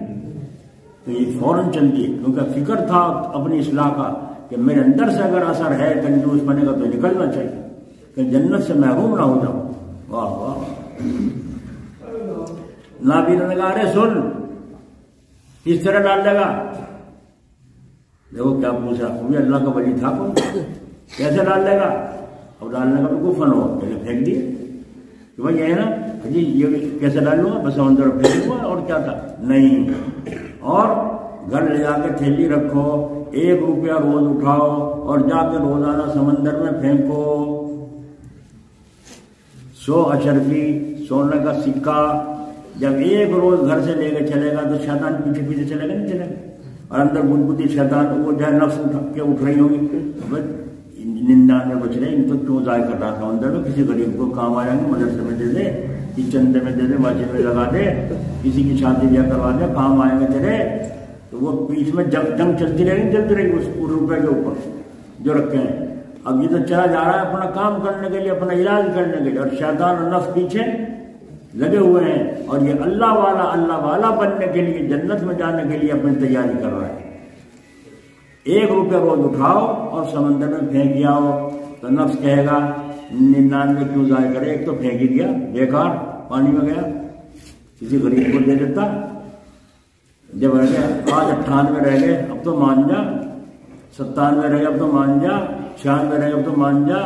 تو یہ فوراً چل دیے، کیونکہ فکر تھا اپنی اصلاح کا کہ میرے اندر سے اگر اثر ہے کنجوس بنے گا تو نکلنا چاہیے کہ جنت سے محروم نہ ہو جاؤں۔ واہ واہ۔ نابینا نے کہا ارے سن کس طرح ڈال دے گا؟ دیکھو کیا پوچھا، وہ بھی اللہ کا ولی تھا، کیسے ڈال دے گا؟ اب ڈالنے کا تو فن ہو، پہلے پھینک دیے کہ بھائی یہ ہے نا جی یہ کیسے ڈال لوں گا، بس سمندر پھینک دوں گا، اور کیا تھا نہیں، اور گھر لے جا کے تھیلی رکھو، 1 روپیہ روز اٹھاؤ اور جا کے روزانہ سمندر میں پھینکو، 100 اشرفی سونے کا سکہ، جب 1 روز گھر سے لے کے چلے گا تو شیطان پیچھے پیچھے چلے گا نہیں چلے گا، اور اندر بدبودی شیطان وہ جو ہے نفس اٹھ رہی ہوگی، 99 بچ رہے، ان تو کیوں ضائع کر رہا تھا اندر میں، کسی غریب کو کام آ جائیں گے، مدرسے میں دے دے، کسی چندے میں دے دے، مسجد میں لگا دے، کسی کی شادی بیاہ کروا دے، کام آئیں گے تیرے، تو وہ بیچ میں جنگ چلتی رہے گی، چلتی رہے گی اس روپے کے اوپر جو رکھے ہیں۔ اب یہ تو چلا جا رہا ہے اپنا کام کرنے کے لیے، اپنا علاج کرنے کے لیے، اور شیطان اور نفس پیچھے لگے ہوئے ہیں، اور یہ اللہ والا بننے کے لیے، جنت میں جانے کے لیے اپنی تیاری کر رہا ہے۔ 1 روپیہ روز اٹھاؤ اور سمندر میں پھینک آؤ، تو نفس کہے گا 99 کیوں ضائع کرے، ایک تو پھینک ہی دیا بیکار پانی میں گیا، کسی غریب کو دے دیتا، جب رہ گئے آج 98 رہ گئے اب تو مان جا، 97 رہ گئے اب تو مان جا، 96 رہ گئے اب تو مان جا،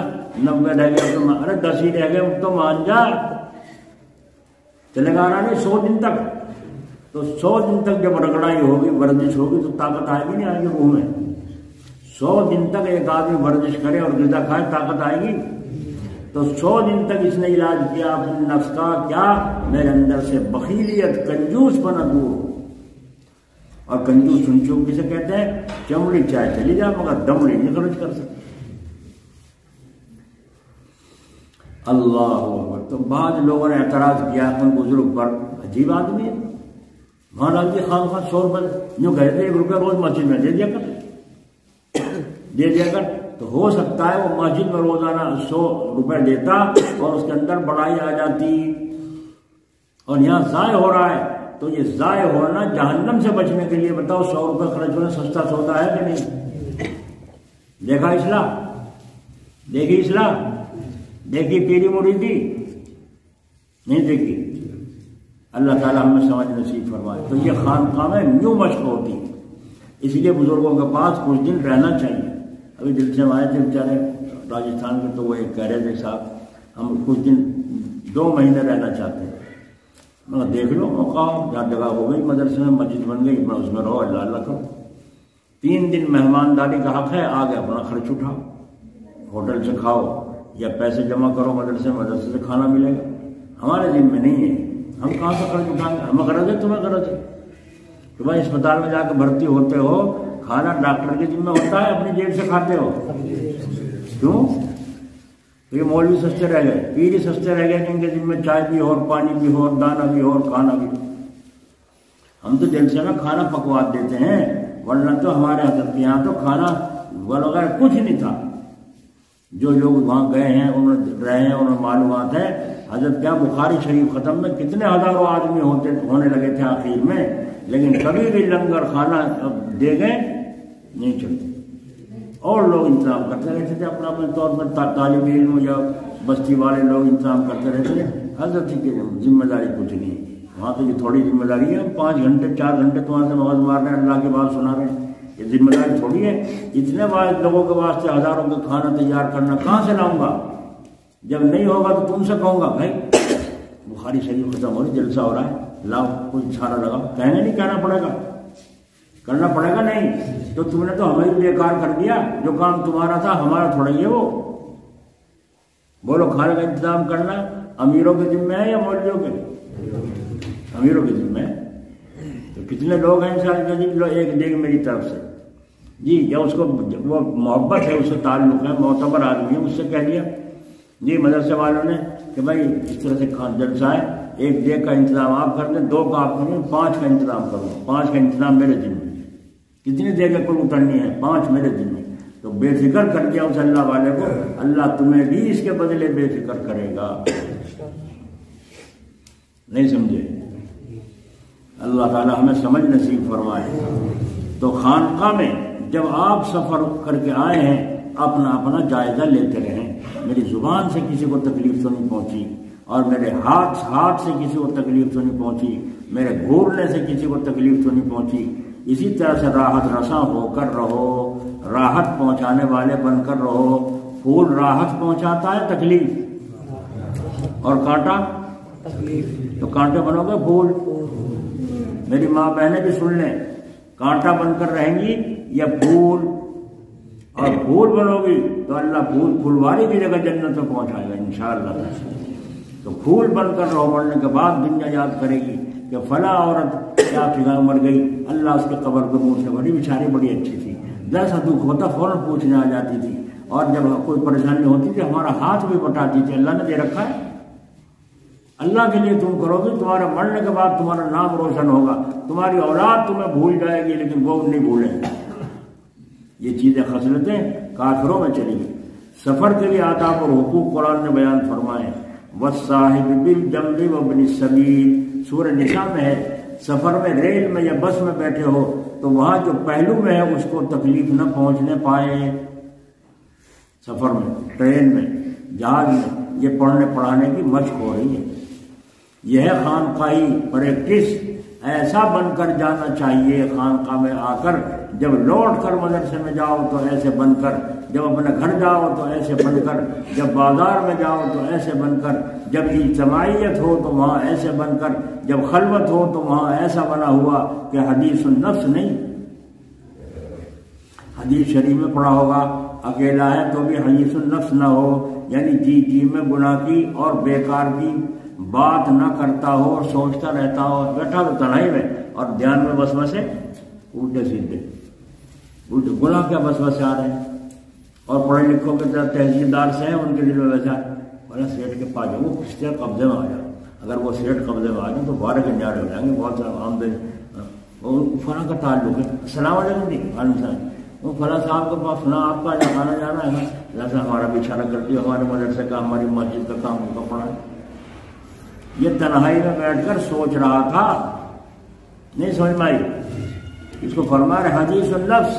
90 رہ گئے اب تو ارے 10 ہی رہ گئے اب تو مان جا، چلے گا رہا نہیں 100 دن تک، تو 100 دن تک جب رگڑائی ہوگی، ورزش ہوگی، تو طاقت آئے گی نہیں آئے گی منہ میں؟ 100 دن تک ایک آدمی ورزش کرے اور غذا کھائے طاقت آئے گی؟ تو 100 دن تک اس نے علاج کیا اپنے نفس کا، کیا میرے اندر سے بخیلیت کنجوس پنا دور ہو، اور کنجوس سنچو کسے کہتے ہیں؟ چمڑی چاہے چلی جائے مگر دمڑی نہیں خرچ کر سکتے۔ اللہ اکبر۔ تو بعض لوگوں نے اعتراض کیا ان بزرگ پر، عجیب آدمی ہے، مولانا جی خام خواہ 100 روپئے جو گئے تھے 1 روپیہ روز مسجد میں دے دیا کر، تو ہو سکتا ہے وہ مسجد میں روزانہ 100 روپئے دیتا اور اس کے اندر بڑائی آ جاتی، اور یہاں ضائع ہو رہا ہے۔ تو یہ ضائع ہونا جہنم سے بچنے کے لیے بتاؤ 100 روپئے خرچ ہونا سستا سودا ہے کہ نہیں؟ دیکھا اصلاح، دیکھی اصلاح، دیکھی پیری مریدی، نہیں دیکھی؟ اللہ تعالیٰ ہمیں سمجھ نصیب فرمائے۔ تو یہ خانقاہ میں یوں مشق ہوتی، اس لیے بزرگوں کے پاس کچھ دن رہنا چاہیے۔ ابھی دل سے آئے تھے بیچارے راجستھان کے، تو وہ ایک کہہ رہے تھے صاحب ہم کچھ دن 2 مہینے رہنا چاہتے ہیں۔ میں دیکھ لو موقع جہاں جگہ ہو گئی مدرسے میں، مسجد بن گئی، اس میں رہو، اللہ اللہ کرو۔ 3 دن مہمانداری کا حق ہے، آگے اپنا خرچ اٹھاؤ، ہوٹل سے کھاؤ یا پیسے جمع کرو مدرسے سے کھانا ملے گا۔ ہمارے ذمہ نہیں ہے، ہم کہاں سے خرچ اٹھائیں گے؟ ہمیں غرض ہے، تمہیں غرض ہے کہ بھائی اسپتال میں جا کے بھرتی ہوتے ہو، کھانا ڈاکٹر کے ذمہ ہوتا ہے، اپنی جیب سے کھاتے ہو، کیوں؟ یہ مولوی سستے رہ گئے، پیر ہی سستے رہ گئے، جن کے ذمہ چائے بھی ہو اور پانی بھی ہو اور دانا بھی ہو اور کھانا بھی۔ ہم تو جلسے میں کھانا پکوا دیتے ہیں، ورنہ تو ہمارے حضرت کے یہاں تو کھانا وغیرہ کچھ نہیں تھا۔ جو لوگ وہاں گئے ہیں، انہوں نے رہے ہیں، انہیں معلومات ہے۔ حضرت کیا بخاری شریف ختم میں کتنے ہزاروں آدمی ہونے لگے تھے آخر میں، لیکن کبھی بھی لنگر کھانا دے گئے نہیں چلتے، اور لوگ انتظام کرتے رہتے تھے اپنا اپنے طور پر، طالب علم یا بستی والے لوگ انتظام کرتے رہتے تھے۔ حضرت کی ذمہ داری کچھ نہیں ہے وہاں تو، یہ تھوڑی ذمہ داری ہے، 5 گھنٹے 4 گھنٹے تو وہاں سے نماز مار رہے ہیں، اللہ کی بات سنا رہے ہیں، یہ ذمہ داری تھوڑی ہے۔ اتنے لوگوں کے واسطے ہزاروں کا کھانا تیار کرنا کہاں سے لاؤں گا؟ جب نہیں ہوگا تو تم سے کہوں گا بھائی بخاری شریف ختم ہو رہی، جلسہ ہو رہا ہے، لاؤ کچھ چھاڑا لگاؤ، کہنے نہیں کہنا پڑے گا، کرنا پڑے گا نہیں؟ تو تم نے تو ہمیں بیکار کر دیا، جو کام تمہارا تھا ہمارا تھوڑا ہی ہے وہ۔ بولو کھانے کا انتظام کرنا امیروں کے ذمہ ہے یا مولویوں کے؟ امیروں کے ذمہ ہے۔ تو کتنے لوگ ہیں انسان لو ایک دیکھ میری طرف سے جی، یا اس کو وہ محبت ہے، اس سے تعلق ہے، معتبر آدمی ہے، اس سے کہہ دیا جی مدرسے والوں نے کہ بھائی اس طرح سے جلسہ ہے، 1 دیگ کا انتظام آپ کر دیں، 2 کا آپ کر دیں، 5 کا انتظام کروں، 5 کا انتظام میرے ذمہ۔ کتنی دیگیں کل اترنی ہے؟ 5 میرے ذمہ۔ تو بے فکر کر دیا اس اللہ والے کو، اللہ تمہیں بھی اس کے بدلے بے فکر کرے گا۔ نہیں سمجھے؟ اللہ تعالی ہمیں سمجھ نصیب فرمائے۔ تو خانقاہ میں جب آپ سفر کر کے آئے ہیں، اپنا اپنا جائزہ لیتے رہیں۔ میری زبان سے کسی کو تکلیف تو نہیں پہنچی، اور میرے ہاتھ سے کسی کو تکلیف تو نہیں پہنچی، میرے گھورنے سے کسی کو تکلیف تو نہیں پہنچی۔ اسی طرح سے راحت رساں ہو کر رہو، راحت پہنچانے والے بن کر رہو۔ پھول راحت پہنچاتا ہے، تکلیف، اور کانٹا تکلیف، تو کانٹے بنو گے پھول۔ میری ماں بہنیں بھی سن لیں، کانٹا بن کر رہیں گی یا پھول؟ اور پھول بنو گی تو اللہ پھولواری کی جگہ جنت میں پہنچائے گا انشاءاللہ۔ تو پھول بن کر رہو، مرنے کے بعد دنیا یاد کرے گی کہ فلاں عورت کیا فضا مر گئی، اللہ اس کے قبر کو منہ سے بڑی بیچاری بڑی اچھی تھی، جیسا دکھ ہوتا فوراً پوچھنے آ جاتی تھی، اور جب کوئی پریشانی ہوتی تھی ہمارا ہاتھ بھی بٹاتی تھی۔ اللہ نے دے رکھا ہے، اللہ کے لیے تم کرو گے، تمہارے مرنے کے بعد تمہارا نام روشن ہوگا، تمہاری اولاد تمہیں بھول جائے گی لیکن وہ نہیں بھولیں گے۔ یہ چیزیں خصلتیں کافروں میں چلی گئی۔ سفر کے لیے آداب اور حقوق قرآن نے بیان فرمائے۔ والصاحب بالجنب وابن السبیل، سورہ نساء میں ہے، سفر میں ریل میں یا بس میں بیٹھے ہو تو وہاں جو پہلو میں ہے اس کو تکلیف نہ پہنچنے پائے۔ سفر میں، ٹرین میں، جہاز میں، یہ پڑھنے پڑھانے کی مشق ہو رہی ہے۔ یہ ہے خانقاہی پریکٹس، ایسا بن کر جانا چاہیے خانقاہ میں آ کر۔ جب لوٹ کر مدرسے میں جاؤ تو ایسے بن کر، جب اپنے گھر جاؤ تو ایسے بن کر، جب بازار میں جاؤ تو ایسے بن کر، جب اجتماعیت ہو تو وہاں ایسے بن کر، جب خلوت ہو تو وہاں ایسا بنا ہوا کہ حدیث النفس نہیں۔ حدیث شریف میں پڑھا ہوگا، اکیلا ہے تو بھی حدیث النفس نہ ہو، یعنی جی میں گناہ کی اور بیکار کی بات نہ کرتا ہو اور سوچتا رہتا ہو، بیٹھا تو تنہائی میں اور دھیان میں وسوسے الٹے سیدھے الٹے گناہ کیا وسوسے آ رہے ہیں، اور پڑھے لکھوں کے طرح تحصیلدار سے ہیں ان کے دل میں ویسا بڑا سیٹ کے پاس جاؤ، وہ کس طرح قبضے میں آ جائے، اگر وہ سیٹ قبضے میں آ جائیں تو بارہ کے نیارے ہو جائیں گے، بہت سارا آمدنی فلاں کا تعلق ہے، السلام علیکم جی وعلیکم السلام، وہ فلاں صاحب کے پاس سنا آپ کا کھانا جانا ہے، جیسا ہمارا بھی اشارہ کرتی ہے، ہمارے مدرسے کا ہماری مسجد کا کام کا پڑا ہے۔ یہ تنہائی میں بیٹھ کر سوچ رہا تھا، نہیں سمجھ میں آئی، اس کو فرما رہے حدیث النفس،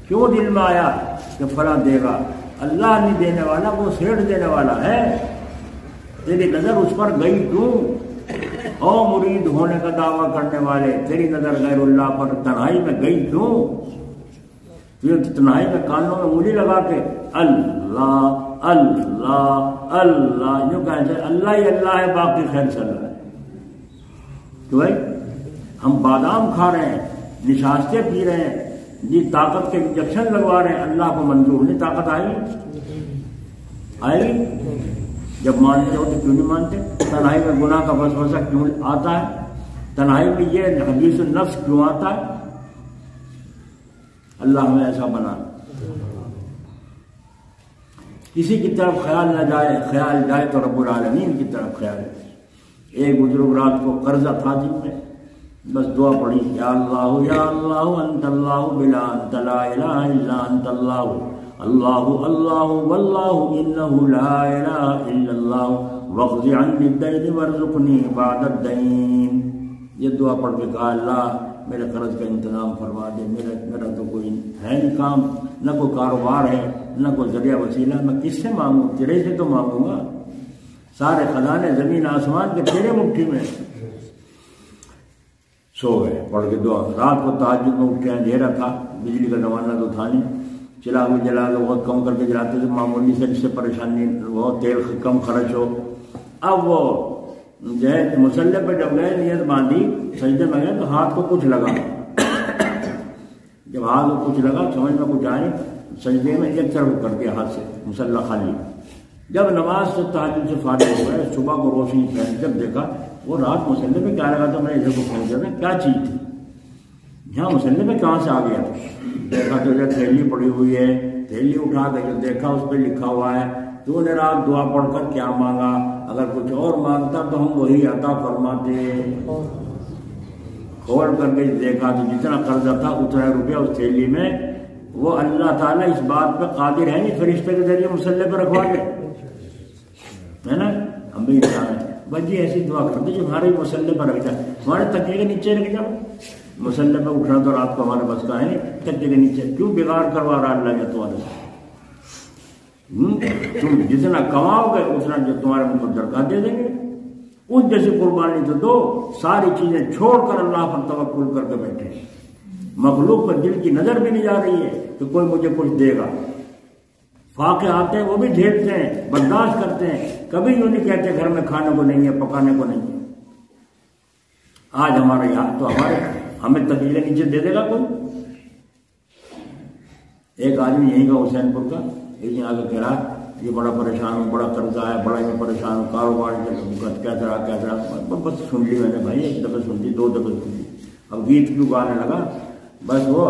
کیوں دل میں آیا کہ فلاں دے گا، اللہ نہیں دینے والا، وہ سیٹھ دینے والا ہے، تیری نظر اس پر گئی کیوں؟ او مرید ہونے کا دعویٰ کرنے والے، تیری نظر غیر اللہ پر تنہائی میں گئی کیوں؟ تنہائی میں کانوں میں انگلی لگا کے اللہ اللہ اللہ جو کہتے ہیں، اللہ ہی اللہ ہے، باقی خیر چل رہا ہے۔ تو بھائی ہم بادام کھا رہے ہیں، نشاستے پی رہے ہیں جی، طاقت کے انجیکشن لگوا رہے ہیں، اللہ کو منظور نہیں، طاقت آئی جب مانتے ہو تو کیوں نہیں مانتے؟ تنہائی میں گناہ کا وسوسہ کیوں آتا ہے؟ تنہائی میں یہ حدیث النفس کیوں آتا ہے؟ اللہ ہمیں ایسا بنا، کسی کی طرف خیال نہ جائے، خیال جائے تو رب العالمین کی طرف خیال ہے۔ ایک بزرگ رات کو قرضہ تھا جن میں، بس دعا پڑھی، یا اللہ انت اللہ بلا انت لا الہ الا انت اللہ اللہ اللہ واللہ انہ لا الہ الا اللہ واقض عنی الدین وارزقنی بعد الدین۔ یہ دعا پڑھ کے کہا، اللہ میرے قرض کا انتظام فرما دے، میرا تو کوئی ہے نہیں کام، نہ کوئی کاروبار ہے، نہ کوئی ذریعہ وسیلہ، میں کس سے مانگوں؟ تیرے سے تو مانگوں گا، سارے خزانے زمین آسمان کے تیرے مٹھی میں۔ سو گئے پڑھ کے دعا، رات کو تہجد میں اٹھے، اندھیرا تھا، بجلی کا زمانہ تو تھا نہیں، چلا کے جلا کے بہت کم کر کے جلاتے تھے، معمولی سے جس سے پریشانی بہت تیل کم خرچ ہو۔ اب وہ جو ہے مسلح پہ جب گئے، نیت باندھی، سجدے میں گئے تو ہاتھ کو کچھ لگا، جب ہاتھ کو کچھ لگا سمجھ میں کچھ آئے، سجدے میں ایک طرف کر دیا ہاتھ سے، مسلح خالی۔ جب نماز سے تہجد سے فارغ ہو گئے، صبح کو روشنی پھیل، جب دیکھا وہ رات مسلح پہ کیا لگا تھا، میں ادھر کو پھینک دیا تھا، کیا چیز تھی یہاں مسلح پہ کہاں سے آ گیا؟ دیکھا تو جب تھیلی پڑی ہوئی ہے، تھیلی اٹھا کے جو دیکھا اس پہ لکھا ہوا ہے، تو نے رات دعا پڑھ کر کیا مانگا، اگر کچھ اور مانگتا تو ہم وہی عطا فرماتے۔ کھول کر کے دیکھا تو جتنا قرضہ تھا اتنا روپیہ اس تھیلی میں، وہ اللہ تعالیٰ اس بات پہ قادر ہے نہیں فرشتے کے ذریعے مسلح پہ رکھوا دے، ہے نا؟ ہم بھی انسان ہیں، بس جی ایسی دعا کرتے جو ہمارے مسلح پر رکھ جائے، ہمارے تکیے کے نیچے رکھ جاؤ، مسلح پہ اٹھنا تو رات کو ہمارے بس کا ہے نہیں، تکیے کے نیچے کیوں بگاڑ کروا رہا اللہ نے تمہارے سے؟ تم جتنا کماؤ گے اتنا جو تمہارے منہ پر درکا دے دیں گے، اس جیسی قربانی تو دو، ساری چیزیں چھوڑ کر اللہ پر توکل کر کے بیٹھے، مخلوق پر دل کی نظر بھی نہیں جا رہی ہے کہ کوئی مجھے کچھ دے گا، فاقے آتے ہیں وہ بھی جھیلتے ہیں، برداشت کرتے ہیں، کبھی یوں نہیں کہتے گھر میں کھانے کو نہیں ہے، پکانے کو نہیں ہے۔ آج ہمارے یہاں تو ہمیں تکیے نیچے دے دے گا کوئی؟ ایک آدمی یہیں کا حسین پور کا، ایک آ کے کہہ رہا یہ بڑا پریشان ہوں، بڑا قرضہ ہے، بڑا میں پریشان ہوں، کاروبار کیا بس سن لی میں نے بھائی، ایک دفعہ سن لی، دو دفعہ سن لی، اب گیت کیوں گانے لگا، بس وہ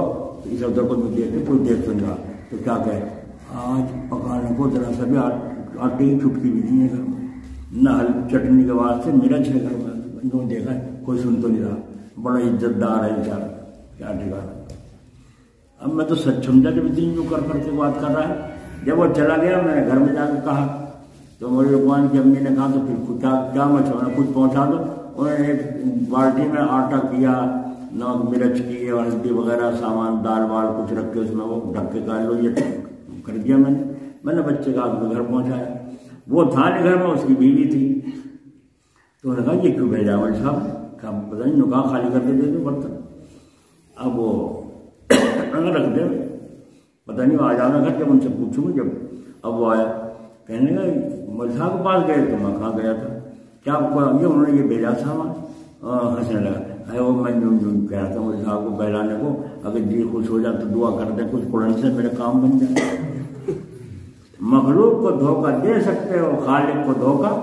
اس ادھر کو کوئی دیکھ سن رہا تو کیا کہے، آج پکانے کو ذرا سا بھی آٹے کی چھٹکی بھی نہیں ہے گھر میں، نہ چٹنی کے واسطے مرچ ہے گھر میں، انہوں نے دیکھا کوئی سن تو نہیں رہا، بڑا عزت دار ہے بیچارہ، کیا ٹھکانا۔ اب میں تو سچ سمجھا کہ اتنی یوں کر کے بات کر رہا ہے۔ جب وہ چلا گیا میں نے گھر میں جا کے کہا تو میری رکوان کی امی نے کہا تو پھر کیا مچھونا کچھ پہنچا دو، انہوں نے ایک بالٹی میں آٹا کیا، نمک مرچ کی اور ہلدی وغیرہ سامان، دال وال کچھ رکھ کے اس میں وہ ڈھک کے کہا لو یہ کر دیا میں نے بچے کا اپنے گھر پہنچایا، وہ تھا نہیں گھر میں، اس کی بیوی تھی، تو انہوں نے کہا یہ کیوں بھیجا ولی صاحب، پتہ نہیں نکاح خالی کر کے دے دو برتن، اب وہ رکھ دے، پتہ نہیں وہ آ جانا گھر، جب ان سے پوچھوں گا جب، اب وہ آیا کہنے لگا مولوی صاحب کے پاس گئے تو میں کہاں گیا تھا، کیا آپ کو انہوں نے یہ بھیجا سامان، ہنسنے لگا، وہ میں کہہ رہا تھا مولوی صاحب کو بہلانے کو، اگر دل خوش ہو جائے تو دعا کر دیں کچھ قرآن سے میرے کام بن جائے۔ مخلوق کو دھوکہ دے سکتے ہو، خالق کو دھوکہ۔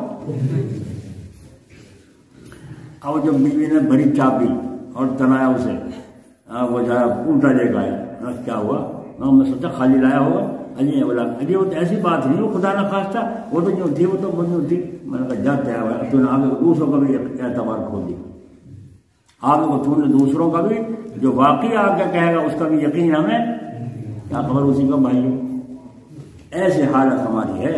اب جب بیوی نے بھری چابی اور تنایا اسے، وہ جو ہے الٹا لے کے آیا، کیا ہوا؟ میں سوچا خالی لایا ہوگا، اجی بولا اجی وہ تو ایسی بات نہیں، وہ خدا نہ خواستہ وہ تو جو تھی وہ تو وہ تھی۔ میں نے کہا جاتے ہیں تو نے آگے دوسروں کا بھی اعتبار کھو دیا، آگے کو تو نے دوسروں کا بھی جو واقعی آگے کہے گا اس کا بھی یقین ہمیں کیا خبر اسی کا بھائیوں۔ ایسی حالت ہماری ہے،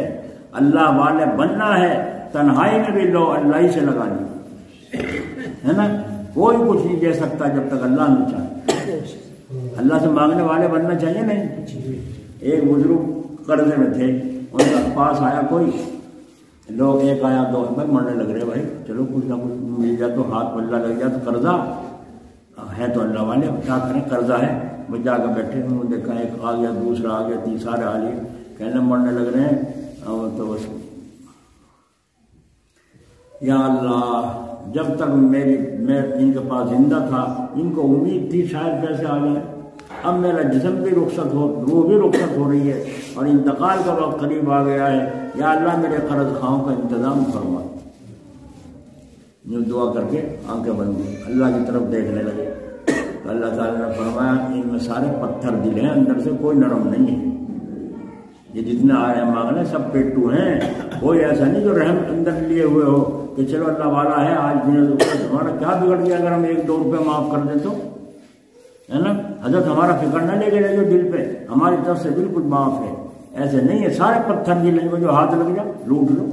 اللہ والے بننا ہے، تنہائی میں بھی لو اللہ ہی سے لگانی ہے نا، کوئی کچھ نہیں دے سکتا جب تک اللہ نہیں چاہے، اللہ سے مانگنے والے بننا چاہیے نہیں۔ ایک بزرگ قرضے میں تھے، ان کے پاس آیا کوئی لوگ، ایک آیا دو، بھائی مرنے لگ رہے، بھائی چلو کچھ نہ کچھ مل جائے تو ہاتھ پلہ لگ جائے تو قرضہ ہے تو اللہ والے کیا کریں، قرضہ ہے، وہ جا کے بیٹھے، انہوں نے دیکھا ایک آ گیا، دوسرا آ گیا، تیسرا آ گیا، کہنے مرنے لگ رہے ہیں، تو بس یا اللہ جب تک میں ان کے پاس زندہ تھا ان کو امید تھی شاید پیسے آ جائیں، اب میرا جسم بھی رخصت ہو، روح بھی رخصت ہو رہی ہے اور انتقال کا وقت قریب آ گیا ہے، یا اللہ میرے قرض خواہوں کا انتظام فرما۔ جو دعا کر کے آنکھیں بند کی، اللہ کی طرف دیکھنے لگے تو اللہ تعالیٰ نے فرمایا ان میں سارے پتھر دل ہیں، اندر سے کوئی نرم نہیں ہے، یہ جتنے آئے ہیں مانگنے سب پیٹو ہیں، کوئی ایسا نہیں جو رحم اندر لیے ہوئے ہو کہ چلو اللہ والا ہے آج بھی ہمارا کیا بگڑ گیا اگر ہم 1-2 روپے معاف کر دیں تو، ہے نا؟ حضرت ہمارا فکر نہ لے کے لے جو دل پہ، ہماری طرف سے بالکل معاف ہے، ایسے نہیں ہے، سارے پتھر دل ہیں جو ہاتھ لگ جاؤ لوٹ لو۔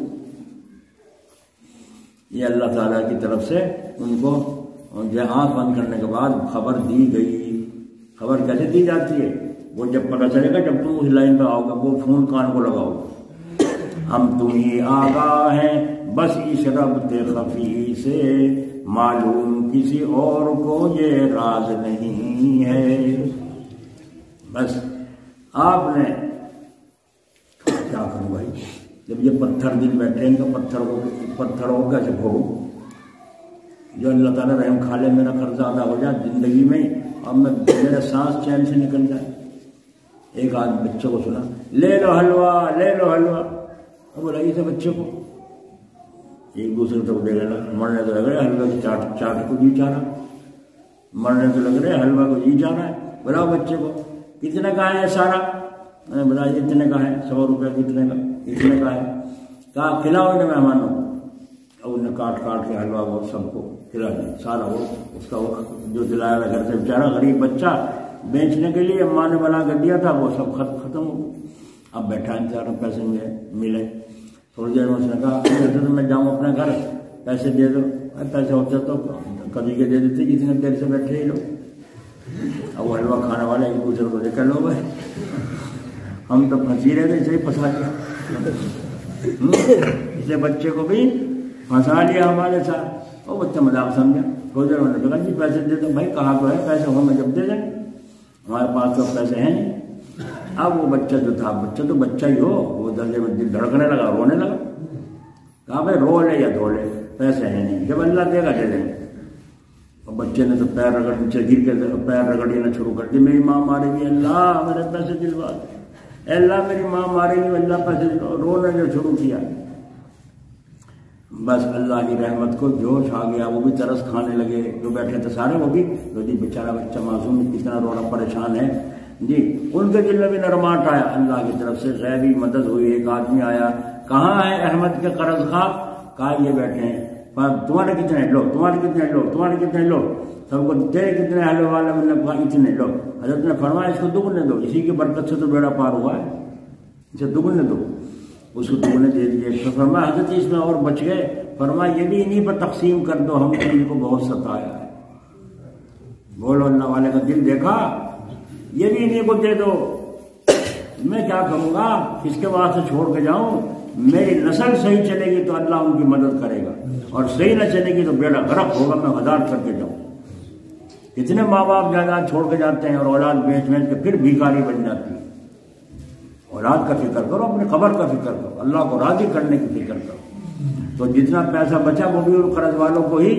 یہ اللہ تعالیٰ کی طرف سے ان کو جو آنکھ بند کرنے کے بعد خبر دی گئی۔ خبر کیسے دی جاتی ہے؟ وہ جب پتہ چلے گا جب تم اس لائن پہ آؤ گے، وہ فون کان کو لگاؤ گے، ہم تمہیں آگاہ ہیں بس اس ربط خفی سے، معلوم کسی اور کو یہ راز نہیں ہے۔ بس آپ نے کیا کروں بھائی، جب یہ پتھر دل بیٹھے ان کا پتھر ہو کیسے کھو، جو اللہ تعالیٰ رحم کھا لے، میرا قرض ادا ہو جائے زندگی میں، اب میں میرا سانس چین سے نکل جائے۔ ایک آدمی بچے کو سنا، لے لو حلوہ لے لو حلوہ، اب بولا اسے بچے کو ایک دوسرے کو دیکھ رہا، مرنے تو لگ رہے حلوہ کی چاٹ کو جی چاہ رہا، مرنے تو لگ رہے حلوہ کو جی چاہ رہا ہے۔ بولا بچے کو کتنے کا ہے سارا؟ میں نے بولا اتنے کا ہے، 100 روپے کتنے کا؟ اتنے کا ہے۔ کہا کھلاؤ انہیں مہمانوں، اب انہیں کاٹ کے حلوہ وہ سب کو کھلا دیا سارا، وہ اس کا وہ جو دلایا تھا گھر سے بیچارہ غریب بچہ بیچنے کے لیے اماں نے بنا کر دیا تھا، وہ سب ختم ہو۔ اب بیٹھا انتظار پیسے ملے، تھوڑی دیر میں اس نے کہا میں جاؤں اپنے گھر، پیسے دے دو، پیسے ہوتے تو کبھی کے دے دیتے جتنے دیر سے بیٹھے ہی لوگ۔ اب وہ حلوہ کھانے والے ایک دوسرے کو دیکھ لو بھائی ہم تو پھنسی رہے تھے، اسے پھنسا دیا، اسے بچے کو بھی پھنسا لیا ہمارے ساتھ۔ وہ بچہ مذاق سمجھا، تھوڑی دیر میں نے کہا جی پیسے دے دو۔ بھائی کہاں تو ہے پیسے، ہوں میں جب دے دیں، ہمارے پاس تو پیسے ہیں نہیں۔ اب وہ بچہ جو تھا، بچہ تو بچہ ہی ہو، وہ درجے میں دل دھڑکنے لگا، رونے لگا۔ کہا بھائی رو لے یا دھو لے، پیسے ہیں نہیں، جب اللہ دے گا دے دیں گے۔ اور بچے نے تو پیر رگڑ نیچے گر کے پیر رگڑنا شروع کر دی، میری ماں مارے گی، اللہ میرے پیسے دلوا دے، اللہ میری ماں مارے گی، اللہ پیسے دلوا، رونے جو شروع کیا۔ بس اللہ کی رحمت کو جوش آ گیا، وہ بھی ترس کھانے لگے، جو بیٹھے تھے سارے وہ بھی، تو جی بیچارہ بچہ معصوم کتنا رو رہا پریشان ہے جی، ان کے دل میں بھی نرماٹ آیا، اللہ کی طرف سے غیبی مدد ہوئی۔ ایک آدمی آیا، کہاں ہے احمد کے قرض خواہ؟ کہا یہ بیٹھے ہیں، تمہارے کتنے لو، تمہارے کتنے لو، تمہارے کتنے لو، سب کو تیرے کتنے حلوے والے، میں نے کہا اتنے لو۔ حضرت نے فرمایا اس کو دگنے دو، اسی کی برکت سے تو بیڑا پار ہوا ہے، اسے دگنے دو، اس کو دگنے دے دیے۔ فرمایا حضرت اس میں اور بچ گئے، فرمایا یہ بھی انہیں پر تقسیم کر دو، ہم نے ان کو بہت ستایا ہے۔ بولو اللہ والے کا دل دیکھا، یہ بھی انہیں کو دے دو، میں کیا کروں گا، کس کے واسطے چھوڑ کے جاؤں؟ میری نسل صحیح چلے گی تو اللہ ان کی مدد کرے گا، اور صحیح نہ چلے گی تو بیڑا غرق ہوگا، میں ہزار کر کے جاؤں۔ کتنے ماں باپ جائیداد چھوڑ کے جاتے ہیں اور اولاد بیچ کے پھر بھیکاری بن جاتی ہے۔ اولاد کا فکر کرو، اپنی قبر کا فکر کرو، اللہ کو راضی کرنے کی فکر کرو۔ تو جتنا پیسہ بچا وہ بھی ان قرض والوں کو ہی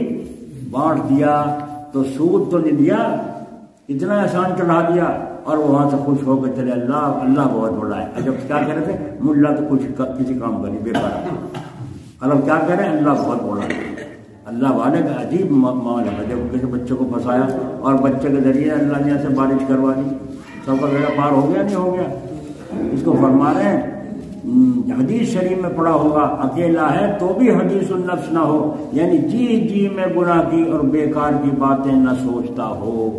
بانٹ دیا، تو سود تو نہیں دیا، اتنا احسان چڑھا دیا، اور وہ وہاں سے خوش ہو کے چلے، اللہ بہت بڑا ہے۔ جب کیا کہہ رہے تھے، ملا تو کچھ کسی کام کا نہیں، بیکار۔ اللہ کیا کہہ رہے ہیں، اللہ بہت بڑا ہے، اللہ والے کا عجیب مال ہے. جب کسی بچے کو پھنسایا اور بچے کے ذریعے اللہ نے ایسے بارش کروا دی, سب کا بیڑا پار ہو گیا نہیں ہو گیا. اس کو فرما رہے ہیں حدیث شریف میں پڑھا ہوگا, اکیلا ہے تو بھی حدیث النفس نہ ہو, یعنی جی جی میں گناہ کی اور بیکار کی باتیں نہ سوچتا ہو.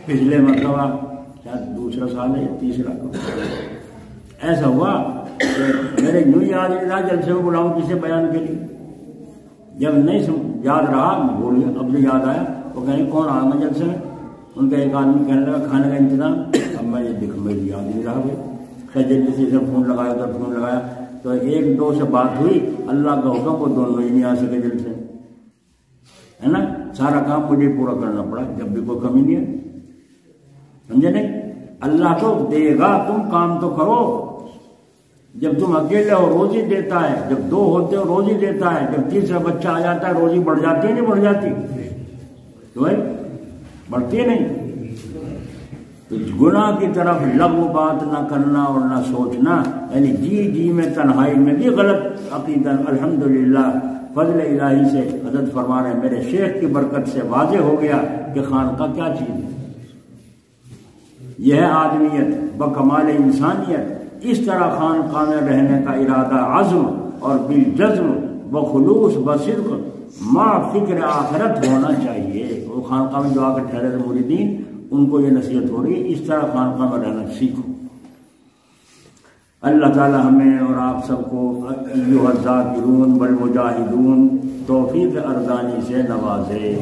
پچھلے مرتبہ شاید دوسرا سال ہے یا تیسرا, ایسا ہوا کہ میرے یوں یاد نہیں رہا جلسے میں بلاؤں کسی بیان کے لیے. جب نہیں یاد رہا بول گیا, اب جو یاد آیا وہ کہیں کون آیا میں جلسے میں. ان کا ایک آدمی کہنے لگا کھانے کا انتظام. اب میں یہ دیکھ میری یاد نہیں رہا بھائی. خیر جلدی سے فون لگایا ادھر فون لگایا تو ایک دو سے بات ہوئی, اللہ کا حکم وہ دونوں ہی نہیں آ سکے جلسے, ہے نا. سارا کام مجھے پورا کرنا پڑا, جب بھی کوئی کمی نہیں ہے, سمجھے نہیں. اللہ تو دے گا, تم کام تو کرو. جب تم اکیلے ہو روزی دیتا ہے, جب دو ہوتے ہو روزی دیتا ہے, جب تیسرا بچہ آ جاتا ہے روزی بڑھ جاتی ہے نہیں بڑھ جاتی؟ تو بھائی بڑھتی نہیں. تو گناہ کی طرف لغو بات نہ کرنا اور نہ سوچنا, یعنی جی جی میں تنہائی میں بھی غلط عقیدہ. الحمدللہ فضل الہی سے حضرت فرما رہے ہیں میرے شیخ کی برکت سے واضح ہو گیا کہ خانقاہ کیا چیز ہے. یہ ہے آدمیت بکمال انسانیت. اس طرح خانقاہ میں رہنے کا ارادہ عزم اور بالجزم بخلوص بصدق مع فکر آخرت ہونا چاہیے. وہ خانقاہ میں جو آ کر ٹھہرے تھے مریدین, ان کو یہ نصیحت ہو رہی ہے اس طرح خانقاہ میں رہنا سیکھو. اللہ تعالی ہمیں اور آپ سب کو ایھا الذاکرون والمجاہدون توفیق ارزانی سے نوازے.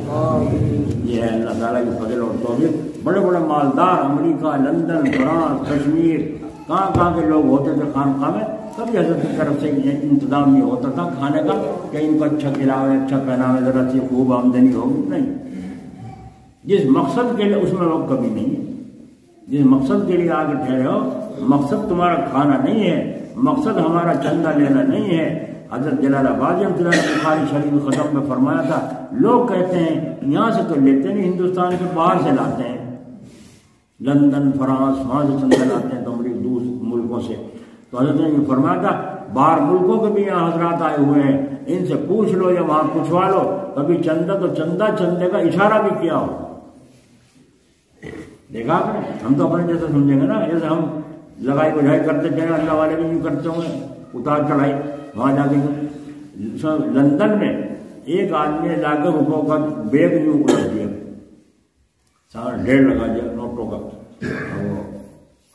یہ ہے اللہ تعالیٰ کی فضل اور توفیق. بڑے بڑے مالدار امریکہ, لندن, فرانس, کشمیر, کہاں کے لوگ ہوتے تھے خانقاہ میں. کبھی حضرت کی طرف سے انتظام نہیں ہوتا تھا کھانے کا کہ ان کو اچھا کھلاوے اچھا پہناوے ذرا سی خوب آمدنی ہوگی, نہیں. جس مقصد کے لیے اس میں لوگ کبھی نہیں ہے. جس مقصد کے لیے آگے ٹھہرے ہو, مقصد تمہارا کھانا نہیں ہے, مقصد ہمارا چندہ لینا نہیں ہے. حضرت جلال آبادی بخاری شریف ختم میں فرمایا تھا, لوگ کہتے ہیں یہاں سے تو لیتے نہیں, ہندوستان کے باہر سے لاتے ہیں, لندن فرانس وہاں سے چندہ لاتے ہیں تمری دوسرے ملکوں سے. تو حضرت نے یہ فرمایا تھا باہر ملکوں کے بھی یہاں حضرات آئے ہوئے ہیں, ان سے پوچھ لو یا وہاں پوچھوا لو, کبھی چندہ تو چندے کا اشارہ بھی کیا ہو. دیکھا آپ نے, ہم تو اپنے جیسا سمجھیں گے نا, جیسے ہم لگائی بجھائی کرتے چاہے اللہ والے بھی یوں کرتے ہوں گے, اتار چڑھائی. وہاں جا کے لندن میں ایک آدمی نے لا کے روپوں کا بیگ یوں کر دیا, 1.5 لگا دیا نوٹوں کا.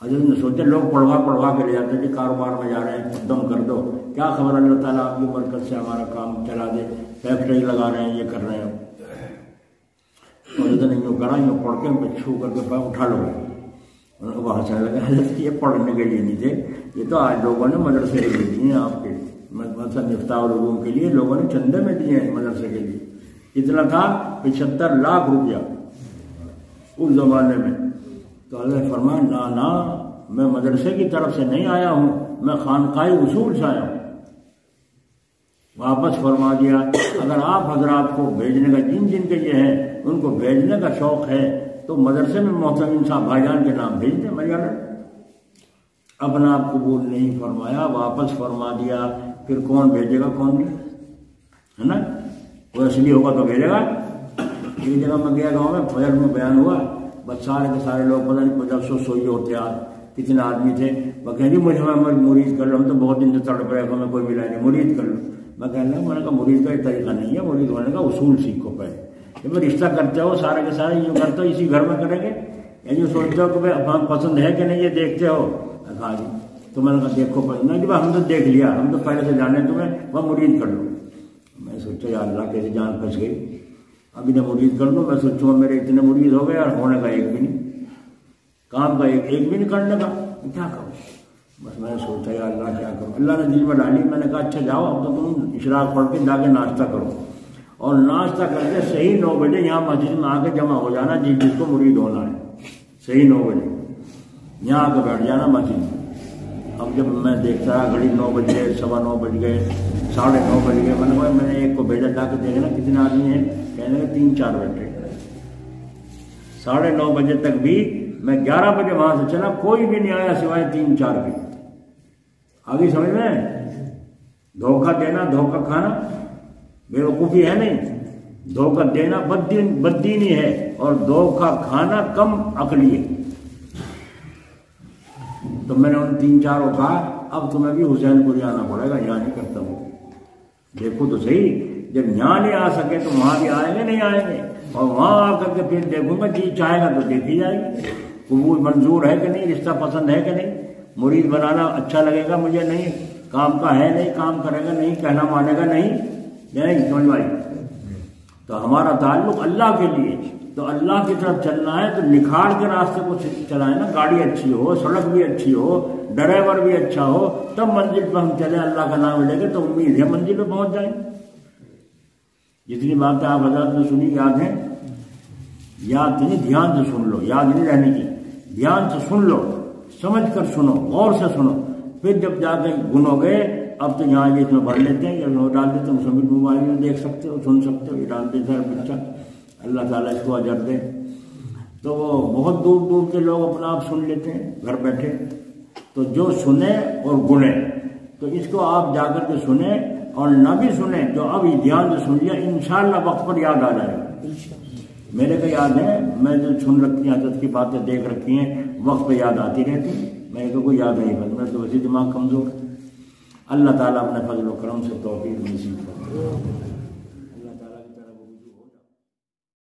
حضرت نے سوچا لوگ پڑھوا کے لے جاتے کہ کاروبار میں جا رہے ہیں دم کر دو, کیا خبر اللہ تعالیٰ آپ کی برکت سے ہمارا کام چلا دے, فیکٹری لگا رہے ہیں, یہ کر رہے ہیں. حضرت نے یوں کرا, یوں پڑھ کے چھو کر کے اٹھا لو. وہاں سے لگا حضرت یہ پڑھنے کے لیے نہیں تھے, یہ تو آج لوگوں نے مدرسے کے لیے دیے ہیں, آپ کے مثلا مفتاح العلوم کے لیے لوگوں نے چندے میں دیے ہیں مدرسے کے لیے. اتنا تھا 75 لاکھ روپیہ اس زمانے میں. تو حضرت فرمایا نا میں مدرسے کی طرف سے نہیں آیا ہوں, میں خانقاہی اصول سے آیا ہوں. واپس فرما دیا اگر آپ حضرات کو بھیجنے کا جن کے یہ ہے ان کو بھیجنے کا شوق ہے تو مدرسے میں محترم صاحب بھائی جان کے نام بھیج دیں. میں اپنا آپ قبول نہیں فرمایا, واپس فرما دیا. پھر کون بھیجے گا کون نہیں, ہے نا. وہ اصلی ہوگا تو بھیجے گا. ایک جگہ میں گیا گاؤں میں, فجر میں بیان ہوا, بس سارے کے سارے لوگ پتہ نہیں 50 سوئی ہوتے آج کتنے آدمی تھے. وہ کہیں گے مجھے مرید کر لو, ہم تو بہت دن سے تڑپ رہے, ہمیں کوئی ملا نہیں, مرید کر لو. میں کہنا میں نے کہا مرید کا یہ طریقہ نہیں ہے, مرید ہونے کا اصول سیکھو پہلے. جب رشتہ کرتے ہو سارے کے سارے یوں کرتے ہو اسی گھر میں کریں گے, یعنی سوچتے ہو کہ ہم پسند ہے کہ نہیں یہ دیکھتے ہو. ہاں جی, تو میں نے کہا دیکھو پسند نہیں, ہم تو دیکھ لیا, ہم تو پہلے سے جانے تمہیں, وہ مرید کر لو. میں سوچا یا اللہ کیسے جان پھنس گئی, اب انہیں مرید کر دو. میں سوچوں میرے اتنے مرید ہو گئے اور ہونے کا ایک بھی نہیں, کام کا ایک بھی نہیں کرنے کا, کیا کروں. بس میں نے سوچا یا اللہ کیا کروں. اللہ نے دل میں ڈالی, میں نے کہا اچھا جاؤ اب تو تم اشراق پڑھ کے جا کے ناشتہ کرو, اور ناشتہ کر کے صحیح 9 بجے یہاں مسجد میں آ کے جمع ہو جانا, جس کو مرید ہونا ہے صحیح 9 بجے یہاں آ کے بیٹھ جانا مسجد میں. اب جب میں دیکھتا رہا گھڑی 9 بج گئے, 9:15 بج گئے, 9:30 بج گئے. میں نے ایک کو بھیجا جا کے دیکھنا کتنے آدمی ہیں, کہنے لگے 3-4 بیٹھے. 9:30 بجے تک بھی میں 11 بجے وہاں سے چلا, کوئی بھی نہیں آیا سوائے 3-4 بھی. آگے سمجھ میں دھوکہ دینا دھوکہ کھانا بیوقوفی ہے نہیں، دھوکہ دینا بددینی ہے اور دھوکہ کھانا کم عقلی ہے۔ تو میں نے ان 3-4 کو کہا اب تمہیں بھی حسین پوری آنا پڑے گا، یہاں نہیں کرتا ہوں۔ دیکھو تو صحیح، جب یہاں نہیں آ سکے تو وہاں بھی آئیں گے نہیں آئیں گے، اور وہاں آ کر کے پھر دیکھوں گا جی چاہے گا تو دیکھی جائے گی، قبول منظور ہے کہ نہیں، رشتہ پسند ہے کہ نہیں، مرید بنانا اچھا لگے گا مجھے نہیں، کام کا ہے نہیں، کام کرے گا نہیں، کہنا مانے گا نہیں، نہیں سمجھ بھائی۔ تو ہمارا تعلق اللہ کے لیے، تو اللہ کی طرف چلنا ہے تو نکھار کے راستے کو چلائیں نا، گاڑی اچھی ہو، سڑک بھی اچھی ہو، ڈرائیور بھی اچھا ہو، تب منزل پہ ہم چلیں، اللہ کا نام لے کے تو امید ہے منزل پہ پہنچ جائیں۔ جتنی باتیں آپ حضرات نے سنی یاد ہیں؟ یاد نہیں، دھیان سے سن لو، یاد نہیں رہنے کی، دھیان سے سن لو، سمجھ کر سنو، غور سے سنو، پھر جب جا کے گنو گے اب تو یہاں اس میں بھر لیتے ہیں، یہ ڈال دیتے ہیں، سبھی موبائل میں دیکھ سکتے ہو، سن سکتے ہو، یہ ڈال دیتا ہے بچہ، اللہ تعالیٰ اس کو اجر دے۔ تو وہ بہت دور دور کے لوگ اپنا آپ سن لیتے ہیں گھر بیٹھے، تو جو سنیں اور گنے، تو اس کو آپ جا کر کے سنیں، اور نہ بھی سنیں جو اب دھیان سے سن لیا انشاءاللہ وقت پر یاد آ جائے گا۔ میرے کو یاد ہے، میں جو سن رکھی ہیں حضرت کی باتیں دیکھ رکھی ہیں، وقت پہ یاد آتی رہتی، میرے کو کوئی یاد نہیں، میں تو ویسے دماغ کمزور ہے۔ اللہ تعالیٰ اپنے فضل و کرم سے توفیق نصیب کرے۔